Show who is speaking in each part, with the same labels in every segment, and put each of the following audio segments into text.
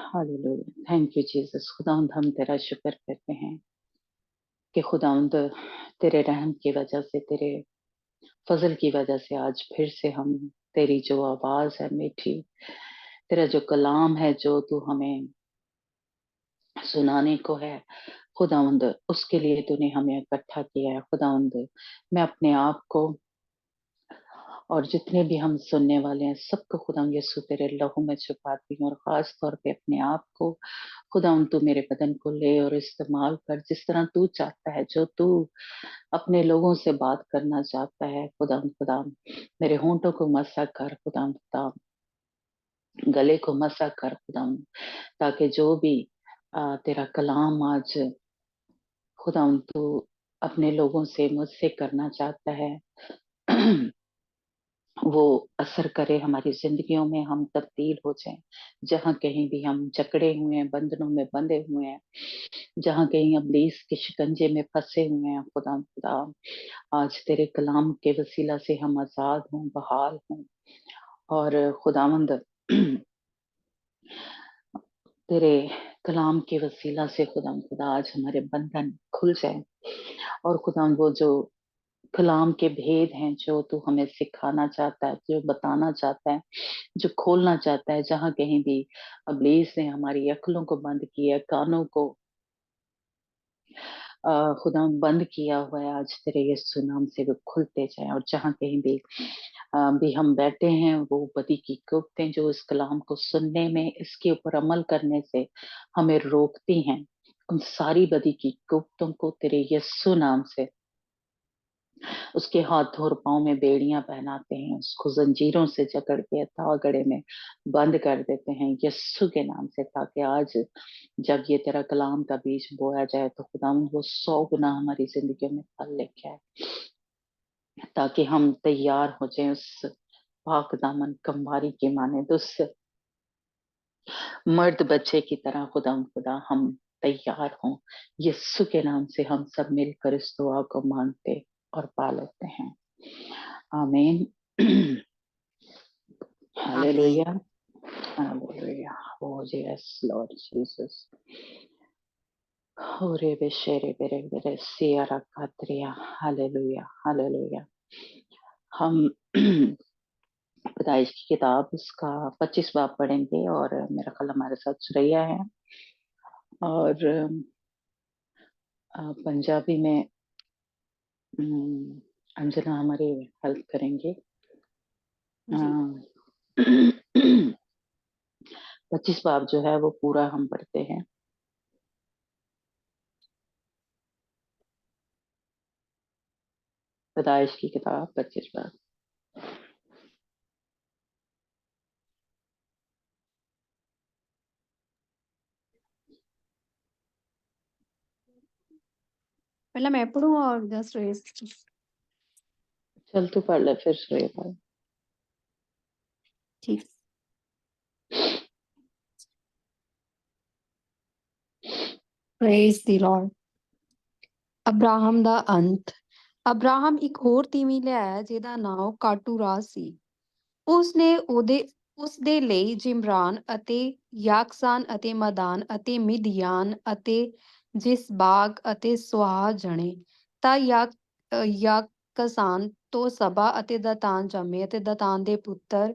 Speaker 1: Hallelujah, thank you Jesus. खुदावंद हम तेरा शुक्र करते हैं कि खुदावंद तेरे रहम की वजह से, तेरे फजल की वजह से आज फिर से हम तेरी जो आवाज है मीठी, तेरा जो कलाम है जो तू हमें सुनाने को है खुदावंद, उसके लिए तूने हमें इकट्ठा किया है खुदावंद। मैं अपने आप को और जितने भी हम सुनने वाले हैं सबको खुदावंद यीशु तेरे लहू में छुपाती हूँ, और खास तौर पे अपने आप को खुदावंद तू मेरे बदन को ले और इस्तेमाल कर जिस तरह तू चाहता है, जो तू अपने लोगों से बात करना चाहता है खुदावंद। खुदावंद मेरे होंठों को मसा कर खुदावंद, खुदावंद गले को मसा कर खुदावंद, ताकि जो भी तेरा कलाम आज खुदावंद तू अपने लोगों से मुझसे करना चाहता है वो असर करे हमारी जिंदगियों में, हम तब्दील हो जाएं। जहां कहीं भी हम जकड़े हुए हैं, बंधनों में बंधे हुए हैं, जहां कहीं इब्लीस के शिकंजे में फंसे हुए हैं खुदा, खुदा आज तेरे कलाम के वसीला से हम आजाद हों, बहाल हों। और खुदावंद तेरे कलाम के वसीला से खुदा, खुदा आज हमारे बंधन खुल जाए, और खुदा वो जो कलाम के भेद हैं जो तू हमें सिखाना चाहता है, जो बताना चाहता है, जो खोलना चाहता है, जहां कहीं भी इब्लीस ने हमारी अक्लों को बंद किया, कानों को खुदा बंद किया हुआ है, आज तेरे यीशु नाम से वो खुलते जाए। और जहां कहीं भी हम बैठे हैं, वो बदी की कुफ्तें जो इस कलाम को सुनने में, इसके ऊपर अमल करने से हमें रोकती हैं, उन सारी बदी की कुफ्तों को तेरे यीशु नाम से, उसके हाथ और पाँव में बेड़ियां पहनाते हैं, उसको जंजीरों से जकड़ के तागड़े में बंद कर देते हैं यस्सु के नाम से, ताकि आज जब ये तेरा कलाम का बीज बोया जाए तो खुदावंद वो 100 गुना हमारी जिंदगी में फल लेके आए, ताकि हम तैयार हो जाएं उस पाक दामन कमवारी के माने उस मर्द बच्चे की तरह खुदावंद, खुदा हम तैयार हों। यस्सु के नाम से हम सब मिलकर इस दुआ को मांगते और पा लेते हैं, आमीन।
Speaker 2: आमीन।
Speaker 1: Hallelujah. Hallelujah. Oh, yes, Lord Jesus. Ore beshere bere bere siara katria. Hallelujah. Hallelujah. हम पैदाइश की किताब उसका 25 बाब पढ़ेंगे, और मेरा ख्याल हमारे साथ सुरैया है, और पंजाबी में अंजना हमारी हेल्प करेंगे। 25 बाब जो है वो पूरा हम पढ़ते हैं। पैदाइश की किताब 25 बाब।
Speaker 3: पहला मैं पढ़ूं और जस्ट रेस।
Speaker 1: चल तू पढ़ ले, फिर सुरैया पढ़।
Speaker 3: ठीक। Praise the Lord. ਅਬਰਾਹਮ ਦਾ ਅੰਤ। ਅਬਰਾਹਮ ਇੱਕ ਹੋਰ ਤੀਵੀਂ ਲਿਆਇਆ ਜਿਹਦਾ ਨਾਮ ਕਾਟੂਰਾਸ ਸੀ। ਉਸਦੇ ਲਈ ਜਿਮਰਾਨ ਅਤੇ ਯਾਕਸਾਨ ਅਤੇ ਮਦਾਨ ਅਤੇ ਮਿਦਿਆਨ ਅਤੇ ਜਿਸਬਾਗ ਅਤੇ ਸੁਆਹ ਜਣੇ। ਤਾਂ ਯਾਕਸਾਨ ਤੋਂ ਸਬਾ ਅਤੇ ਦਤਾਨ ਜੰਮੇ, ਅਤੇ ਦਤਾਨ ਦੇ ਪੁੱਤਰ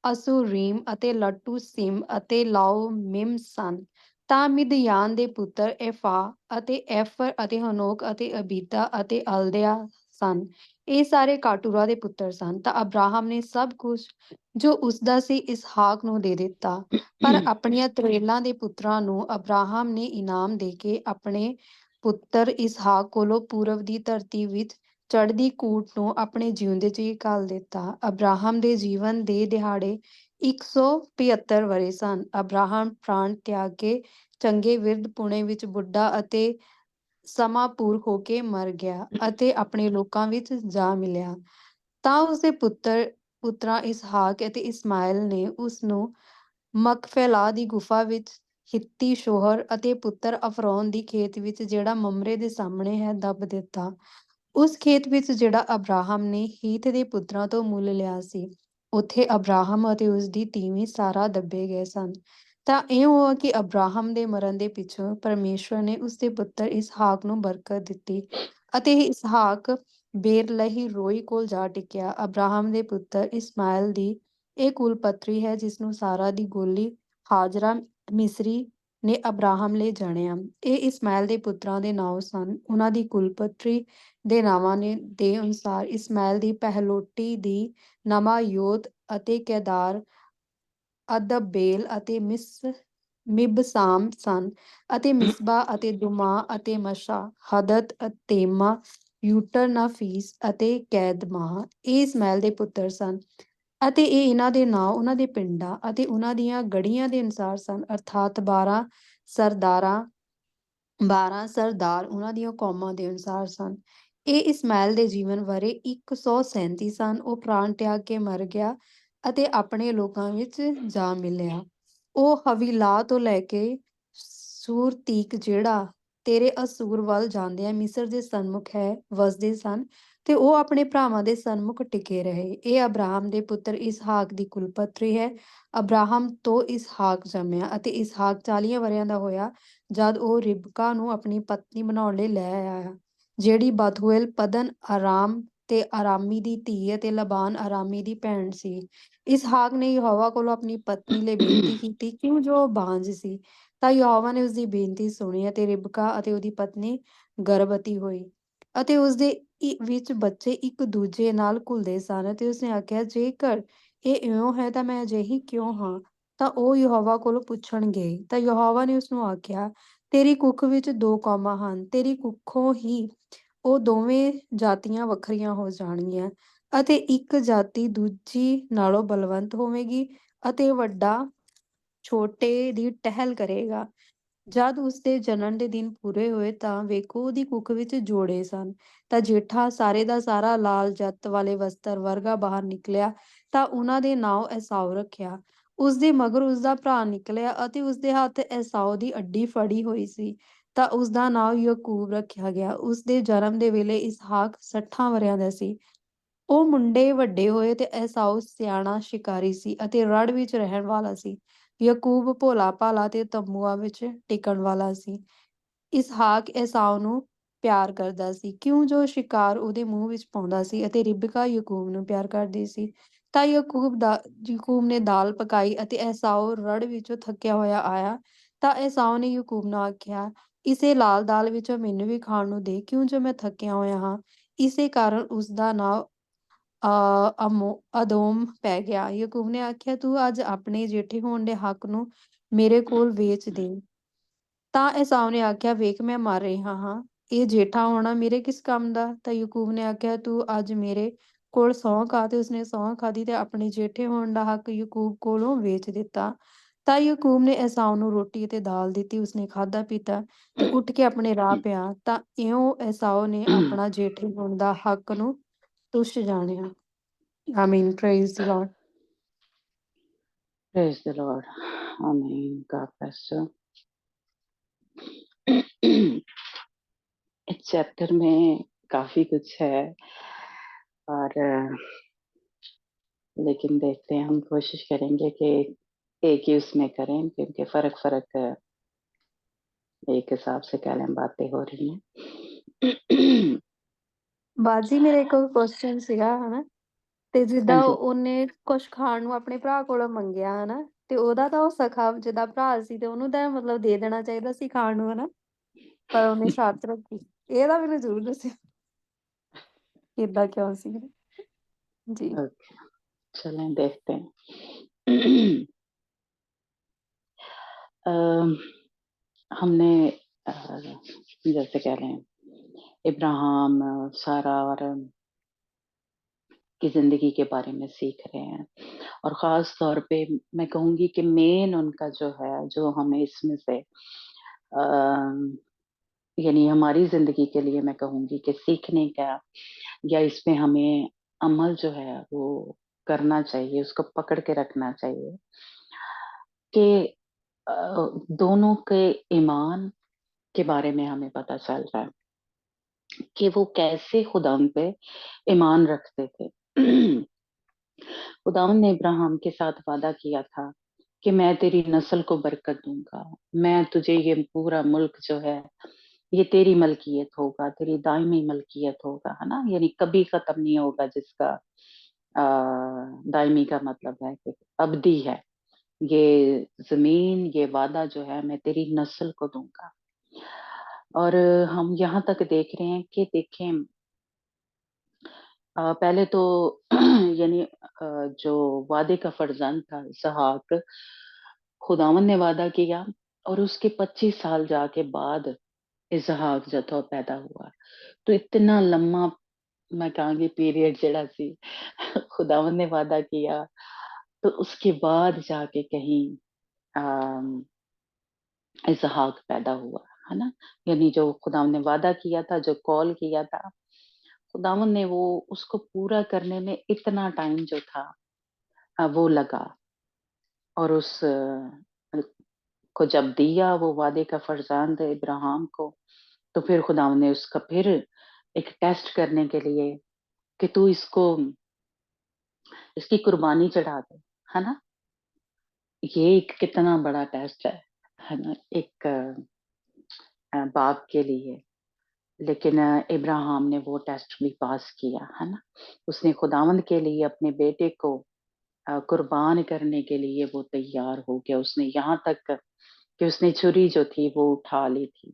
Speaker 3: ਅਸੂਰੀਮ ਅਤੇ ਲੱਟੂ ਸਿਮ ਅਤੇ ਲਾਓ ਮਿਮ ਸਨ। ਤਾਂ ਮਿਦਿਆਨ ਦੇ ਪੁੱਤਰ ਐਫਾ ਅਤੇ ਐਫਰ ਅਤੇ ਹਨੋਕ ਅਤੇ ਅਬੀਦਾ ਅਤੇ ਅਲਦਿਆ ਸਨ। ਇਹ ਸਾਰੇ ਕਾਟੂਰਾ ਦੇ ਪੁੱਤਰ ਸਨ। ਤਾਂ ਅਬਰਾਹਮ ਨੇ ਸਭ ਕੁਝ ਜੋ ਉਸਦਾ ਸੀ ਇਸਹਾਕ ਨੂੰ ਦੇ ਦਿੱਤਾ। ਪਰ ਆਪਣੀਆਂ ਤਰੇਲਾਂ ਦੇ ਪੁੱਤਰਾਂ ਨੂੰ ਅਬਰਾਹਮ ਨੇ ਇਨਾਮ ਦੇ ਕੇ ਆਪਣੇ ਪੁੱਤਰ ਇਸਹਾਕ ਕੋਲੋਂ ਪੂਰਬ ਦੀ ਧਰਤੀ ਵਿੱਚ ਚੜ੍ਹਦੀ ਕੂਟ ਨੂੰ ਆਪਣੇ ਜਿਉਂਦੇ ਜੀ ਘੱਲ ਦਿੱਤਾ। ਅਬਰਾਹਮ ਦੇ ਜੀਵਨ ਦੇ ਦਿਹਾੜੇ 175 ਵਰ੍ਹੇ ਸਨ। ਅਬਰਾਹਮ ਪ੍ਰਾਣ ਤਿਆਗ ਕੇ ਚੰਗੇ ਵਿਰਧ ਪੁਣੇ ਵਿੱਚ ਬੁੱਢਾ ਅਤੇ ਸਮਾਪੂਰ ਹੋ ਕੇ ਮਰ ਗਿਆ ਅਤੇ ਆਪਣੇ ਲੋਕਾਂ ਵਿੱਚ ਜਾ ਮਿਲਿਆ। ਤਾਂ ਉਸਦੇ ਪੁੱਤਰਾਂ ਇਸਹਾਕ ਅਤੇ ਇਸਮਾਇਲ ਨੇ ਉਸ ਨੂੰ ਮਕਫੇਲਾ ਦੀ ਗੁਫਾ ਵਿੱਚ ਹਿੱਤੀ ਸ਼ੋਹਰ ਅਤੇ ਪੁੱਤਰ ਅਫਰੋਨ ਦੀ ਖੇਤ ਵਿੱਚ, ਜਿਹੜਾ ਮਮਰੇ ਦੇ ਸਾਹਮਣੇ ਹੈ, ਦੱਬ ਦਿੱਤਾ। ਉਸ ਖੇਤ ਵਿੱਚ ਜਿਹੜਾ ਅਬਰਾਹਮ ਨੇ ਹੀਥ ਦੇ ਪੁੱਤਰਾਂ ਤੋਂ ਮੁੱਲ ਲਿਆ ਸੀ। ਉੱਥੇ ਅਬਰਾਹਮ ਅਤੇ ਉਸ ਦੀ ਤੀਵੀਂ ਸਾਰਾ ਦੱਬੇ ਗਏ ਸਨ। ਤਾਂ ਇਹ ਹੋਇਆ ਕਿ ਅਬਰਾਹਮ ਦੇ ਮਰਨ ਦੇ ਪਿੱਛੋਂ ਪਰਮੇਸ਼ਵਰ ਨੇ ਉਸ ਦੇ ਪੁੱਤਰ ਇਸਹਾਕ ਨੂੰ ਬਰਕਤ ਦਿੱਤੀ ਅਤੇ ਇਸਹਾਕ ਬੇਰਲਹੀ ਰੋਈ ਕੋਲ ਜਾ ਟਿਕਿਆ। ਅਬਰਾਹਮ ਦੇ ਪੁੱਤਰ ਇਸਮਾਇਲ ਦੀ ਇਹ ਕੁਲ ਪੱਤਰੀ ਹੈ, ਜਿਸ ਨੂੰ ਸਾਰਾ ਦੀ ਗੋਲੀ ਹਾਜਰਾ ਮਿਸਰੀ ਨੇ ਅਬਰਾਹਮ ਲਈ ਜਣਿਆ। ਇਹ ਇਸਮਾਇਲ ਦੇ ਪੁੱਤਰਾਂ ਦੇ ਨਾਮ ਸਨ। ਉਹਨਾਂ ਦੀ ਕੁਲ ਪੱਤਰੀ ਦੇ ਨਾਵਾਂ ਦੇ ਅਨੁਸਾਰ ਇਸਮਾਇਲ ਦੀ ਪਹਿਲੋਟੀ ਦੀ ਨਮਾਯੋਤ ਅਤੇ ਕੇਦਾਰ, ਅਦਬੇਲ ਅਤੇ ਮਿਬਸਾਮ ਸਨ, ਅਤੇ ਮਿਸਬਾ ਅਤੇ ਦੁਮਾ ਅਤੇ ਮਸ਼ਾ, ਹਦਤ, ਤੇਮਾ, ਯੂਟਰ, ਨਾਫੀਸ ਅਤੇ ਕੈਦਮਾਹ ਇਹ ਇਸਮਾਇਲ ਦੇ ਪੁੱਤਰ ਸਨ। ਅਤੇ ਇਹ ਇਹਨਾਂ ਦੇ ਨਾਂ ਉਹਨਾਂ ਦੇ ਪਿੰਡਾਂ ਅਤੇ ਉਹਨਾਂ ਦੀਆਂ ਗੜ੍ਹੀਆਂ ਦੇ ਅਨੁਸਾਰ ਸਨ, ਅਰਥਾਤ 12 ਸਰਦਾਰ ਉਹਨਾਂ ਦੀਆਂ ਕੌਮਾਂ ਦੇ ਅਨੁਸਾਰ ਸਨ। ਇਹ ਇਸਮਾਇਲ ਦੇ ਜੀਵਨ ਵਰੇ 137 ਸਨ। ਉਹ ਪ੍ਰਾਣ ਤਿਆਗ ਕੇ ਮਰ ਗਿਆ ਅਤੇ ਆਪਣੇ ਲੋਕਾਂ ਵਿੱਚ ਜਾ ਮਿਲਿਆ। ਉਹ ਹਵੀਲਾ ਤੋਂ ਲੈ ਕੇ ਸੂਰ ਤੀਕ, ਜਿਹੜਾ ਤੇਰੇ ਅਸੂਰ ਵੱਲ ਜਾਂਦਿਆਂ ਮਿਸਰ ਦੇ ਸਨਮੁਖ ਹੈ, ਵਸਦੇ ਸਨ, ਤੇ ਉਹ ਆਪਣੇ ਭਰਾਵਾਂ ਦੇ ਸਨਮੁਖ ਟਿਕੇ ਰਹੇ। ਇਹ ਅਬਰਾਹਮ ਦੇ ਪੁੱਤਰ ਇਸਹਾਕ ਦੀ ਕੁਲ ਪੱਤਰੀ ਹੈ। ਅਬਰਾਹਮ ਤੋਂ ਇਸਹਾਕ ਜੰਮਿਆ ਅਤੇ ਇਸਹਾਕ 40 ਵਰ੍ਹਿਆਂ ਦਾ ਹੋਇਆ ਜਦ ਉਹ ਰਿਬਕਾ ਨੂੰ ਆਪਣੀ ਪਤਨੀ ਬਣਾਉਣ ਲਈ ਲੈ ਆਇਆ, ਜਿਹੜੀ ਬਥੂਏਲ ਪਦਨ ਅਰਾਮ ਤੇ ਅਰਾਮੀ ਦੀ ਧੀ ਅਤੇ ਲਬਾਨ ਅਰਾਮੀ ਦੀ ਭੈਣ ਸੀ। ਇਸਹਾਕ ਨੇ ਯਹੋਵਾ ਕੋਲੋਂ ਆਪਣੀ ਪਤਨੀ ਲਈ ਬੇਨਤੀ ਕੀਤੀ, ਕਿਉਂ ਜੋ ਉਹ ਬਾਂਝ ਸੀ। ਤਾਂ ਯਹੋਵਾ ਨੇ ਉਸਦੀ ਬੇਨਤੀ ਸੁਣੀ ਅਤੇ ਰਿਬਕਾ ਅਤੇ ਉਹਦੀ ਪਤਨੀ ਗਰਭਵਤੀ ਹੋਈ ਅਤੇ ਉਸਦੇ ਵਿੱਚ ਬੱਚੇ ਇੱਕ ਦੂਜੇ ਨਾਲ ਘੁਲਦੇ ਸਨ। ਅਤੇ ਉਸਨੇ ਆਖਿਆ, ਜੇਕਰ ਇਹ ਇਉਂ ਹੈ ਤਾਂ ਮੈਂ ਅਜਿਹੀ ਕਿਉਂ ਹਾਂ। ਤਾਂ ਉਹ ਯਹੋਵਾ ਕੋਲੋਂ ਪੁੱਛਣ ਗਏ। ਤਾਂ ਯਹੋਵਾ ਨੇ ਉਸਨੂੰ ਆਖਿਆ, ਤੇਰੀ ਕੁੱਖ ਵਿੱਚ 2 ਕੌਮਾਂ ਹਨ, ਤੇਰੀ ਕੁੱਖੋਂ ਹੀ ਉਹ ਦੋਵੇਂ ਜਾਤੀਆਂ ਵੱਖਰੀਆਂ ਹੋ ਜਾਣਗੀਆਂ ਅਤੇ ਇੱਕ ਜਾਤੀ ਦੂਜੀ ਨਾਲੋਂ ਬਲਵੰਤ ਹੋਵੇਗੀ ਅਤੇ ਵੱਡਾ ਛੋਟੇ ਦੀ ਟਹਿਲ ਕਰੇਗਾ। ਜਦ ਉਸਦੇ ਜਨਮ ਦੇ ਦਿਨ ਪੂਰੇ ਹੋਏ ਤਾਂ ਵੇਖੋ, ਉਹਦੀ ਕੁੱਖ ਵਿੱਚ ਜੋੜੇ ਸਨ। ਤਾਂ ਜੇਠਾ ਸਾਰੇ ਦਾ ਸਾਰਾ ਲਾਲ ਜੱਤ ਵਾਲੇ ਵਸਤਰ ਵਰਗਾ ਬਾਹਰ ਨਿਕਲਿਆ, ਤਾਂ ਉਹਨਾਂ ਦੇ ਨਾਂ ਏਸਾਓ ਰੱਖਿਆ। ਉਸਦੇ ਮਗਰ ਉਸਦਾ ਭਰਾ ਨਿਕਲਿਆ ਅਤੇ ਉਸਦੇ ਹੱਥ ਏਸਾਓ ਦੀ ਅੱਡੀ ਫੜੀ ਹੋਈ ਸੀ, ਤਾਂ ਉਸਦਾ ਨਾਂ ਯਾਕੂਬ ਰੱਖਿਆ ਗਿਆ। ਉਸਦੇ ਜਨਮ ਦੇ ਵੇਲੇ ਇਸਹਾਕ 60 ਵਰ੍ਹਿਆਂ ਦਾ ਸੀ। ਉਹ ਮੁੰਡੇ ਵੱਡੇ ਹੋਏ ਤੇ ਏਸਾਓ ਸਿਆਣਾ ਸ਼ਿਕਾਰੀ ਸੀ ਅਤੇ ਰੜ ਵਿੱਚ ਰਹਿਣ ਵਾਲਾ ਸੀ। ਯਾਕੂਬ ਭੋਲਾ ਭਾਲਾ ਤੇ ਤੰਬੂਆਂ ਵਿੱਚ ਟਿਕਣ ਵਾਲਾ ਸੀ। ਇਸਹਾਕ ਏਸਾਓ ਨੂੰ ਪਿਆਰ ਕਰਦਾ ਸੀ, ਕਿਉਂ ਜੋ ਸ਼ਿਕਾਰ ਉਹਦੇ ਮੂੰਹ ਵਿੱਚ ਪਾਉਂਦਾ ਸੀ, ਅਤੇ ਰਿਬਕਾ ਯਾਕੂਬ ਨੂੰ ਪਿਆਰ ਕਰਦੀ ਸੀ। ਤਾਂ ਯਾਕੂਬ ਨੇ ਦਾਲ ਪਕਾਈ ਅਤੇ ਏਸਾਓ ਰੜ ਵਿੱਚੋਂ ਥੱਕਿਆ ਹੋਇਆ ਆਇਆ। ਤਾਂ ਏਸਾਓ ਨੇ ਯਾਕੂਬ ਨੂੰ ਆਖਿਆ, ਇਸੇ ਲਾਲ ਦਾਲ ਵਿੱਚੋਂ ਮੈਨੂੰ ਵੀ ਖਾਣ ਨੂੰ ਦੇ, ਕਿਉਂ ਜੋ ਮੈਂ ਥੱਕਿਆ ਹੋਇਆ ਹਾਂ। ਇਸੇ ਕਾਰਨ ਉਸਦਾ ਨਾਂ ਅਦੋਮ ਪੈ ਗਿਆ। ਯਾਕੂਬ ਨੇ ਆਖਿਆ, ਤੂੰ ਅੱਜ ਆਪਣੇ ਜੇਠੇ ਹੋਣ ਦੇ ਹੱਕ ਨੂੰ ਮੇਰੇ ਕੋਲ ਵੇਚ ਦੇ। ਤਾਂ ਏਸਾਓ ਨੇ ਆਖਿਆ, ਵੇਖ ਮੈਂ ਮਰ ਰਿਹਾ ਹਾਂ, ਇਹ ਜੇਠਾ ਹੋਣਾ ਮੇਰੇ ਕਿਸ ਕੰਮ ਦਾ। ਤਾਂ ਯਾਕੂਬ ਨੇ ਆਖਿਆ, ਤੂੰ ਅੱਜ ਮੇਰੇ ਕੋਲ ਸਹੁੰ ਖਾ। ਤੇ ਉਸਨੇ ਸਹੁੰ ਖਾਧੀ ਤੇ ਆਪਣੇ ਜੇਠੇ ਹੋਣ ਦਾ ਹੱਕ ਯਾਕੂਬ ਕੋਲੋਂ ਵੇਚ ਦਿੱਤਾ। ਤਾਂ ਯਾਕੂਬ ਨੇ ਏਸਾਓ ਨੂੰ ਰੋਟੀ ਅਤੇ ਦਾਲ ਦਿੱਤੀ। ਉਸਨੇ ਖਾਧਾ ਪੀਤਾ ਤੇ ਉੱਠ ਕੇ ਆਪਣੇ ਰਾਹ ਪਿਆ। ਤਾਂ ਇਉਂ ਏਸਾਓ ਨੇ ਆਪਣਾ ਜੇਠੇ ਹੋਣ ਦਾ ਹੱਕ ਨੂੰ ਤੁੱਛ ਜਾਣਿਆ। ਆਮੀਨ। Praise the Lord.
Speaker 1: Praise the Lord. Amen. God bless you. इस चैप्टर में काफी कुछ है और लेकिन देखते हैं, हम कोशिश करेंगे कि एक ही उसमें करें, क्योंकि फर्क एक हिसाब से कह लें बातें हो रही हैं।
Speaker 3: ਬਾਜੀ, ਮੇਰਾ ਇੱਕ ਕੁਐਸਚਨ ਸੀਗਾ, ਹਨਾ, ਤੇ
Speaker 1: हाँ
Speaker 3: ਜਿੱਦਾਂ
Speaker 1: जी।
Speaker 3: ਉਹਨੇ ਕੁਛ ਖਾਣ ਨੂੰ ਆਪਣੇ ਭਰਾ ਕੋਲੋਂ ਮੰਗਿਆ, ਹਨਾ, ਤੇ ਉਹਦਾ ਤਾਂ ਉਹ ਸਖਾ ਜਿੱਦਾਂ ਭਰਾ ਸੀ ਤੇ ਉਹਨੂੰ ਤਾਂ ਮਤਲਬ ਦੇ ਦੇਣਾ ਚਾਹੀਦਾ ਸੀ ਖਾਣ ਨੂੰ, ਹਨਾ, ਪਰ ਉਹਨੇ ਸ਼ਰਤ ਰੱਖੀ। ਇਹਦਾ ਮੈਨੂੰ ਜ਼ਰੂਰ ਦੱਸਿਓ ਕਿੱਦਾਂ ਕਿਉਂ ਸੀ ਜੀ।
Speaker 1: ओके, चलें देखते हैं। हमने जैसे कह रहे हैं इब्राहिम, सारा और की जिंदगी के बारे में सीख रहे हैं, और ख़ास तौर पे मैं कहूँगी कि मेन उनका जो है, जो हमें इसमें से यानी हमारी ज़िंदगी के लिए मैं कहूँगी कि सीखने का, या इसमें हमें अमल जो है वो करना चाहिए, उसको पकड़ के रखना चाहिए कि दोनों के ईमान के बारे में हमें पता चल रहा है कि वो कैसे खुदा पे ईमान रखते थे। खुदावंद ने इब्राहिम के साथ वादा किया था कि मैं तेरी नस्ल को बरकत दूंगा, मैं तुझे ये पूरा मुल्क जो है ये तेरी मलकियत होगा, तेरी दायमी मलकियत होगा, है ना, यानी कभी खत्म नहीं होगा, जिसका दायमी का मतलब है कि अबदी है। ये जमीन, ये वादा जो है मैं तेरी नस्ल को दूंगा। और हम यहाँ तक देख रहे हैं कि देखें, पहले तो यानी जो वादे का फर्जंद था इसहाक, खुदावन ने वादा किया और उसके 25 साल जाके बाद इसहाक जो था पैदा हुआ। तो इतना लंबा, मैं कहूँगी, पीरियड जड़ा सी खुदावन ने वादा किया, तो उसके बाद जाके कहीं अम, इसहाक पैदा हुआ, है ना। यानी जो खुदावन ने वादा किया था, जो कॉल किया था खुदावन ने, वो उसको पूरा करने में इतना टाइम जो था वो लगा। और उस को जब दिया वो वादे का फरजांद इब्राहिम को, तो फिर खुदावन ने उसका फिर एक टेस्ट करने के लिए कि तू इसको, इसकी कुर्बानी चढ़ा दे, है ना। ये एक कितना बड़ा टेस्ट है ना, एक बाप के लिए। लेकिन इब्राहिम ने वो टेस्ट भी पास किया, है ना। उसने खुदावंद के लिए अपने बेटे को कुर्बान करने के लिए वो तैयार हो गया। उसने यहाँ तक कि उसने छुरी जो थी वो उठा ली थी,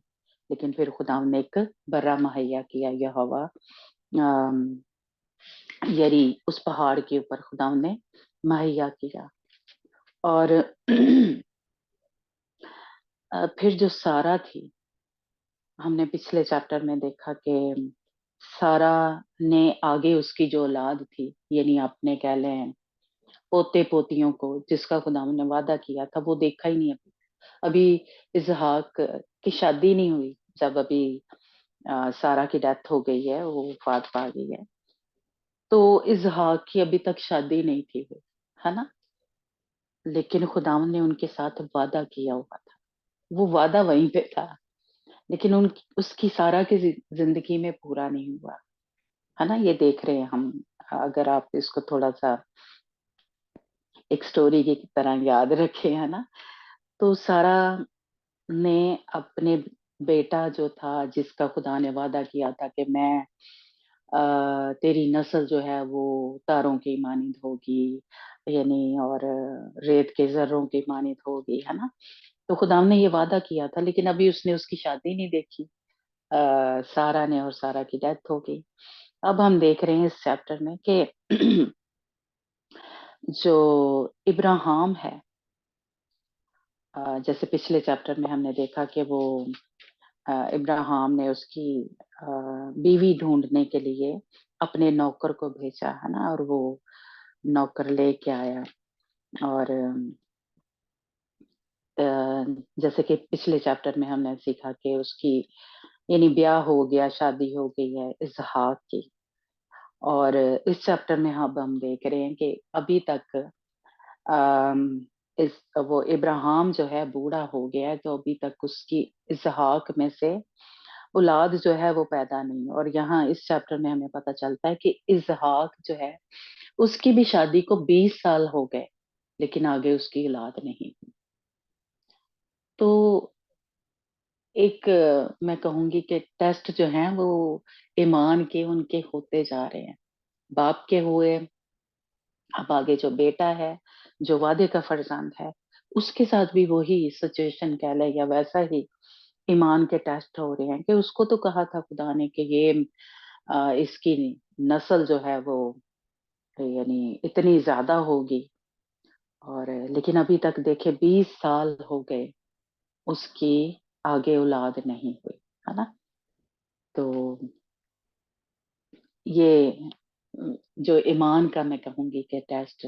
Speaker 1: लेकिन फिर खुदावंद ने एक बर्रा मुहैया किया, यहोवा यरी, उस पहाड़ के ऊपर खुदावंद ने मुहैया किया। और फिर जो सारा थी, हमने पिछले चैप्टर में देखा कि सारा ने आगे उसकी जो औलाद थी, यानी अपने कह लें पोते पोतियों को, जिसका खुदावंद ने वादा किया था, वो देखा ही नहीं। अभी इसहाक की शादी नहीं हुई, जब अभी सारा की डेथ हो गई है, वो वफात पा गई है, तो इसहाक की अभी तक शादी नहीं थी हुई, है ना। लेकिन खुदावंद ने उनके साथ वादा किया हुआ था, वो वादा वहीं पे था, लेकिन उन उसकी सारा की जिंदगी में पूरा नहीं हुआ, है ना। ये देख रहे हैं हम, अगर आप इसको थोड़ा सा एक स्टोरी की तरह याद रखें, है ना। तो सारा ने अपने बेटा जो था, जिसका खुदा ने वादा किया था कि मैं तेरी नस्ल जो है वो तारों की मानिंद होगी, यानी, और रेत के जर्रों की मानिंद होगी, है ना। तो खुदा ने ये वादा किया था, लेकिन अभी उसने उसकी शादी नहीं देखी, सारा ने, और सारा की डेथ हो गई। अब हम देख रहे हैं इस चैप्टर में कि जो इब्राहिम है, जैसे पिछले चैप्टर में हमने देखा कि वो इब्राहिम ने उसकी बीवी ढूंढने के लिए अपने नौकर को भेजा, है ना, और वो नौकर लेके आया। और अ, जैसे कि पिछले चैप्टर में हमने सीखा कि उसकी, यानी ब्याह हो गया, शादी हो गई है इसहाक की। और इस चैप्टर में अब हम देख रहे हैं कि अभी तक अम, इस वो इब्राहिम जो है बूढ़ा हो गया है, तो अभी तक उसकी इसहाक में से औलाद जो है वो पैदा नहीं। और यहाँ इस चैप्टर में हमें पता चलता है कि इसहाक जो है उसकी भी शादी को 20 साल हो गए, लेकिन आगे उसकी औलाद नहीं। तो एक मैं कहूंगी कि टेस्ट जो है वो ईमान के उनके होते जा रहे हैं। बाप के हुए, अब आगे जो बेटा है, जो वादे का फर्जंद है, उसके साथ भी वही सिचुएशन कह ले, या वैसा ही ईमान के टेस्ट हो रहे हैं। कि उसको तो कहा था खुदा ने कि ये इसकी नस्ल जो है वो, यानी, इतनी ज्यादा होगी। और लेकिन अभी तक देखे 20 साल हो गए, उसकी आगे औलाद नहीं हुई, है ना। तो ये जो ईमान का मैं कहूंगी कि टेस्ट,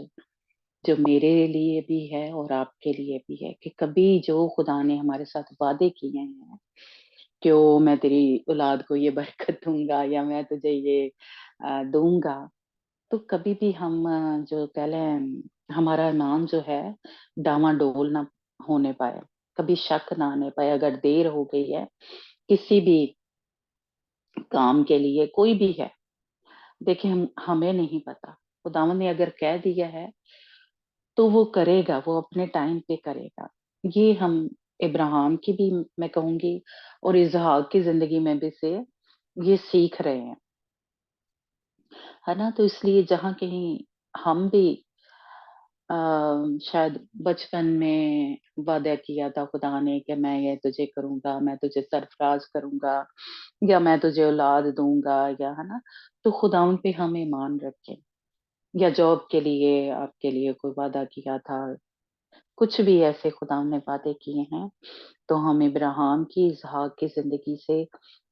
Speaker 1: जो मेरे लिए भी है और आपके लिए भी है, कि कभी जो खुदा ने हमारे साथ वादे किए हैं कि ओ मैं तेरी औलाद को ये बरकत दूंगा, या मैं तुझे ये दूंगा, तो कभी भी हम जो कह लें, हमारा ईमान जो है डामाडोल ना होने पाए, कभी शक ना आने पाए। अगर देर हो गई है किसी भी काम के लिए, कोई भी है, देखिए, हमें नहीं पता, खुदावन ने अगर कह दिया है तो वो करेगा, वो अपने टाइम पे करेगा। ये हम इब्राहिम की भी मैं कहूँगी और इसहाक की ज़िंदगी में भी से ये सीख रहे हैं, है ना? तो इसलिए जहाँ कहीं हम भी अ, शायद बचपन में वादा किया था खुदा ने कि मैं ये तुझे करूँगा, मैं तुझे सरफराज करूँगा या मैं तुझे औलाद दूँगा या है ना? तो खुदा उन पे हम ईमान रखें या जॉब के लिए आपके लिए कोई वादा किया था, कुछ भी ऐसे खुदा ने वादे किए हैं, तो हम इब्राहिम की, इसहाक की ज़िंदगी से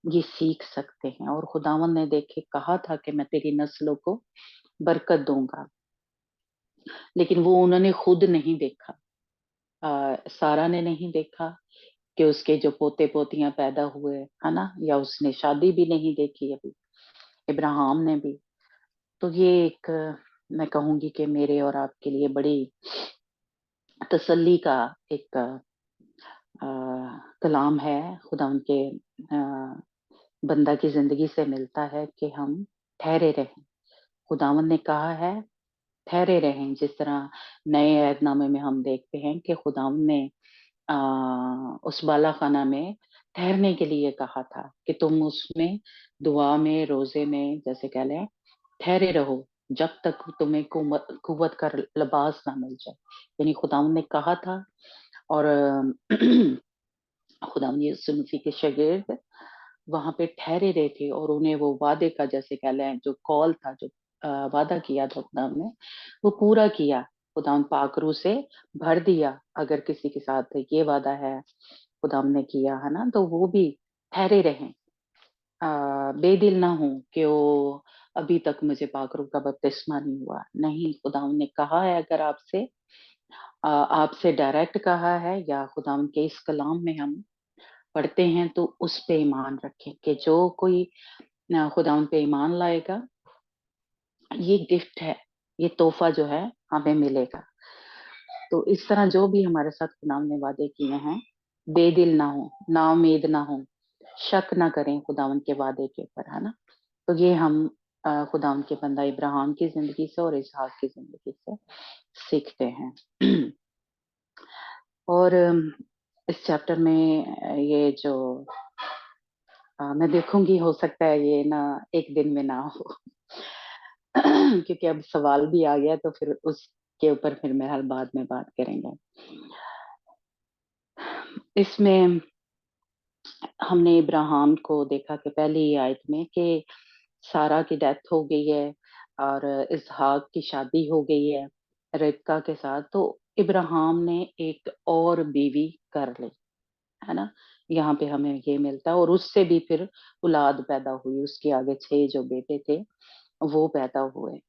Speaker 1: ये सीख सकते हैं और खुदावंद ने देखे कहा था कि मैं तेरी नस्लों को बरकत दूँगा, लेकिन वो उन्होंने खुद नहीं देखा। सारा ने नहीं देखा कि उसके जो पोते-पोतियाँ पैदा हुए, है ना? या उसने शादी भी नहीं देखी अभी, इब्राहिम ने भी। तो ये एक मैं कहूँगी कि मेरे और आपके लिए बड़ी तसल्ली का एक अ, कलाम है, खुदा उनके बंदा की ज़िंदगी से मिलता है कि हम ठहरे रहें। खुदावंद ने कहा है, ठहरे रहें, जिस तरह नए ऐहदनामे में हम देखते हैं कि खुदावंद ने अ, उस बालाखाना में ठहरने के लिए कहा था कि तुम उसमें दुआ में, रोज़े में जैसे कह लें, ठहरे रहो, जब तक तुम्हें कुव्वत का लिबास ना मिल जाए। यानी खुदावंद ने कहा था और खुदावंद यीशु मसीह के शागिर्द वहाँ पे ठहरे रहे थे और उन्हें वो वादे का जैसे कह लें जो कॉल था, जो वादा किया था खुदावंद ने, वो पूरा किया। खुदावंद पाक रूह से भर दिया। अगर किसी के साथ ये वादा है, खुदावंद ने किया, है ना? तो वो भी ठहरे रहें। बेदिल ना हों कि वो अभी तक मुझे पाक रूह का बपतिस्मा नहीं हुआ। नहीं, खुदावंद ने कहा है अगर आपसे आपसे डायरेक्ट कहा है या खुदावंद के इस कलाम में हम पढ़ते हैं तो उस पे ईमान रखें कि जो कोई खुदावंद पे ईमान लाएगा, ये गिफ्ट है, ये तोहफा जो है हमें मिलेगा। तो इस तरह जो भी हमारे साथ खुदावंद ने वादे किए हैं, बेदिल ना हो, नाउम्मीद ना हो, शक ना करें खुदावंद के वादे के ऊपर, है ना? तो ये हम खुदावंद के बंदा इब्राहिम की ज़िंदगी से और इसहाक की ज़िंदगी से सीखते हैं। और इस चैप्टर में ये जो मैं देखूँगी, हो सकता है ये ना एक दिन में ना हो। क्योंकि अब सवाल भी आ गया तो फिर उसके ऊपर फिर बहरहाल बाद में बात करेंगे। इसमें हमने इब्राहिम को देखा कि पहली ही आयत में कि सारा की डेथ हो गई है और इसहाक की शादी हो गई है रिबका के साथ, तो इब्राहिम ने एक और बीवी कर ली, है ना? यहाँ पे हमें ये मिलता है और उससे भी फिर औलाद पैदा हुई, उसके आगे 6 जो बेटे थे वो पैदा हुए।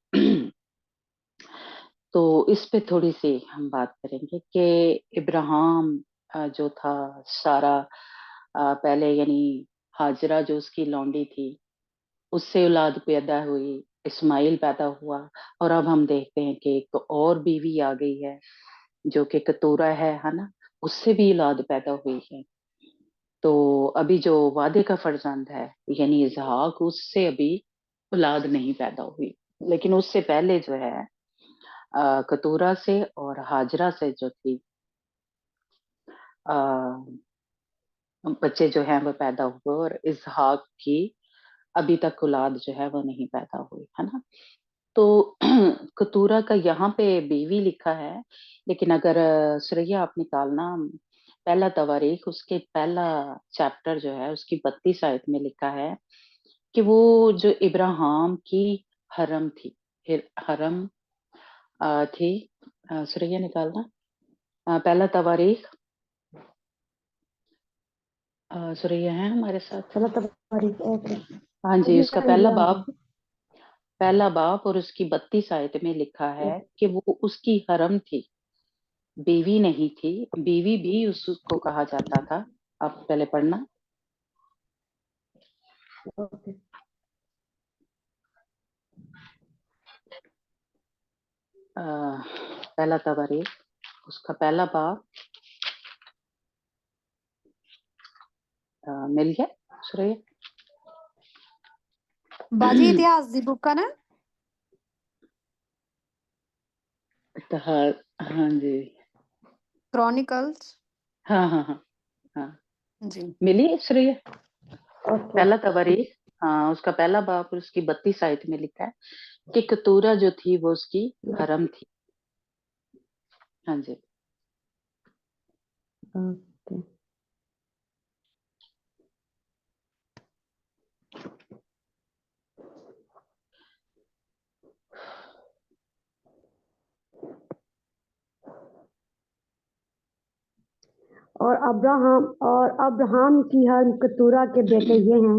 Speaker 1: तो इस पे थोड़ी-सी हम बात करेंगे कि इब्राहिम जो था, सारा पहले यानी हाजरा जो उसकी लौंडी थी, उससे औलाद पैदा हुई, इस्माइल पैदा हुआ और अब हम देखते हैं कि एक और बीवी आ गई है, जो कि कतूरा है ना? उससे भी औलाद पैदा हुई है। तो अभी जो वादे का फर्जंद है, यानी इसहाक, उससे अभी औलाद नहीं पैदा हुई। लेकिन उससे पहले जो है कतूरा से और हाजरा से जो थी अ, बच्चे जो हैं वो पैदा हुए और इसहाक की अभी तक औलाद जो है वो नहीं पैदा हुई, है ना? तो कतूरा का यहाँ पे बीवी लिखा है, लेकिन अगर सुरैया आप निकालना पहला तवारीख उसके पहला चैप्टर जो है उसकी 32 आयत में लिखा है कि वो जो इब्राहिम की हरम थी, हरम थी। सुरैया निकालना पहला तवारीख सुरैया है हमारे साथ।
Speaker 2: चलो तबारीख ओके
Speaker 1: हाँ जी, उसका
Speaker 2: हाँ जी हाँ जी
Speaker 1: पहला बाप और उसकी 32 आयत में लिखा है कि वो उसकी हरम थी, बीवी नहीं थी। बीवी भी उसको कहा जाता था। आप पहले पढ़ना।
Speaker 2: ओके
Speaker 1: पहला तवारीख उसका पहला बाप मिल गया सुरैया?
Speaker 3: बाजी इतिहास दी बुक का ना
Speaker 1: इत्तेहाद, हाँ जी,
Speaker 3: क्रॉनिकल्स।
Speaker 1: हाँ हाँ हाँ हाँ,
Speaker 3: जी
Speaker 1: मिली श्रेय।
Speaker 2: ओके।
Speaker 1: पहला तवारीख, हाँ, उसका पहला बाब और उसकी 32 आयत में लिखा है कि कतूरा जो थी वो उसकी हरम थी। हाँ जी।
Speaker 2: ओके। और अब्राहम की हर कतूरा के बेटे ये हैं,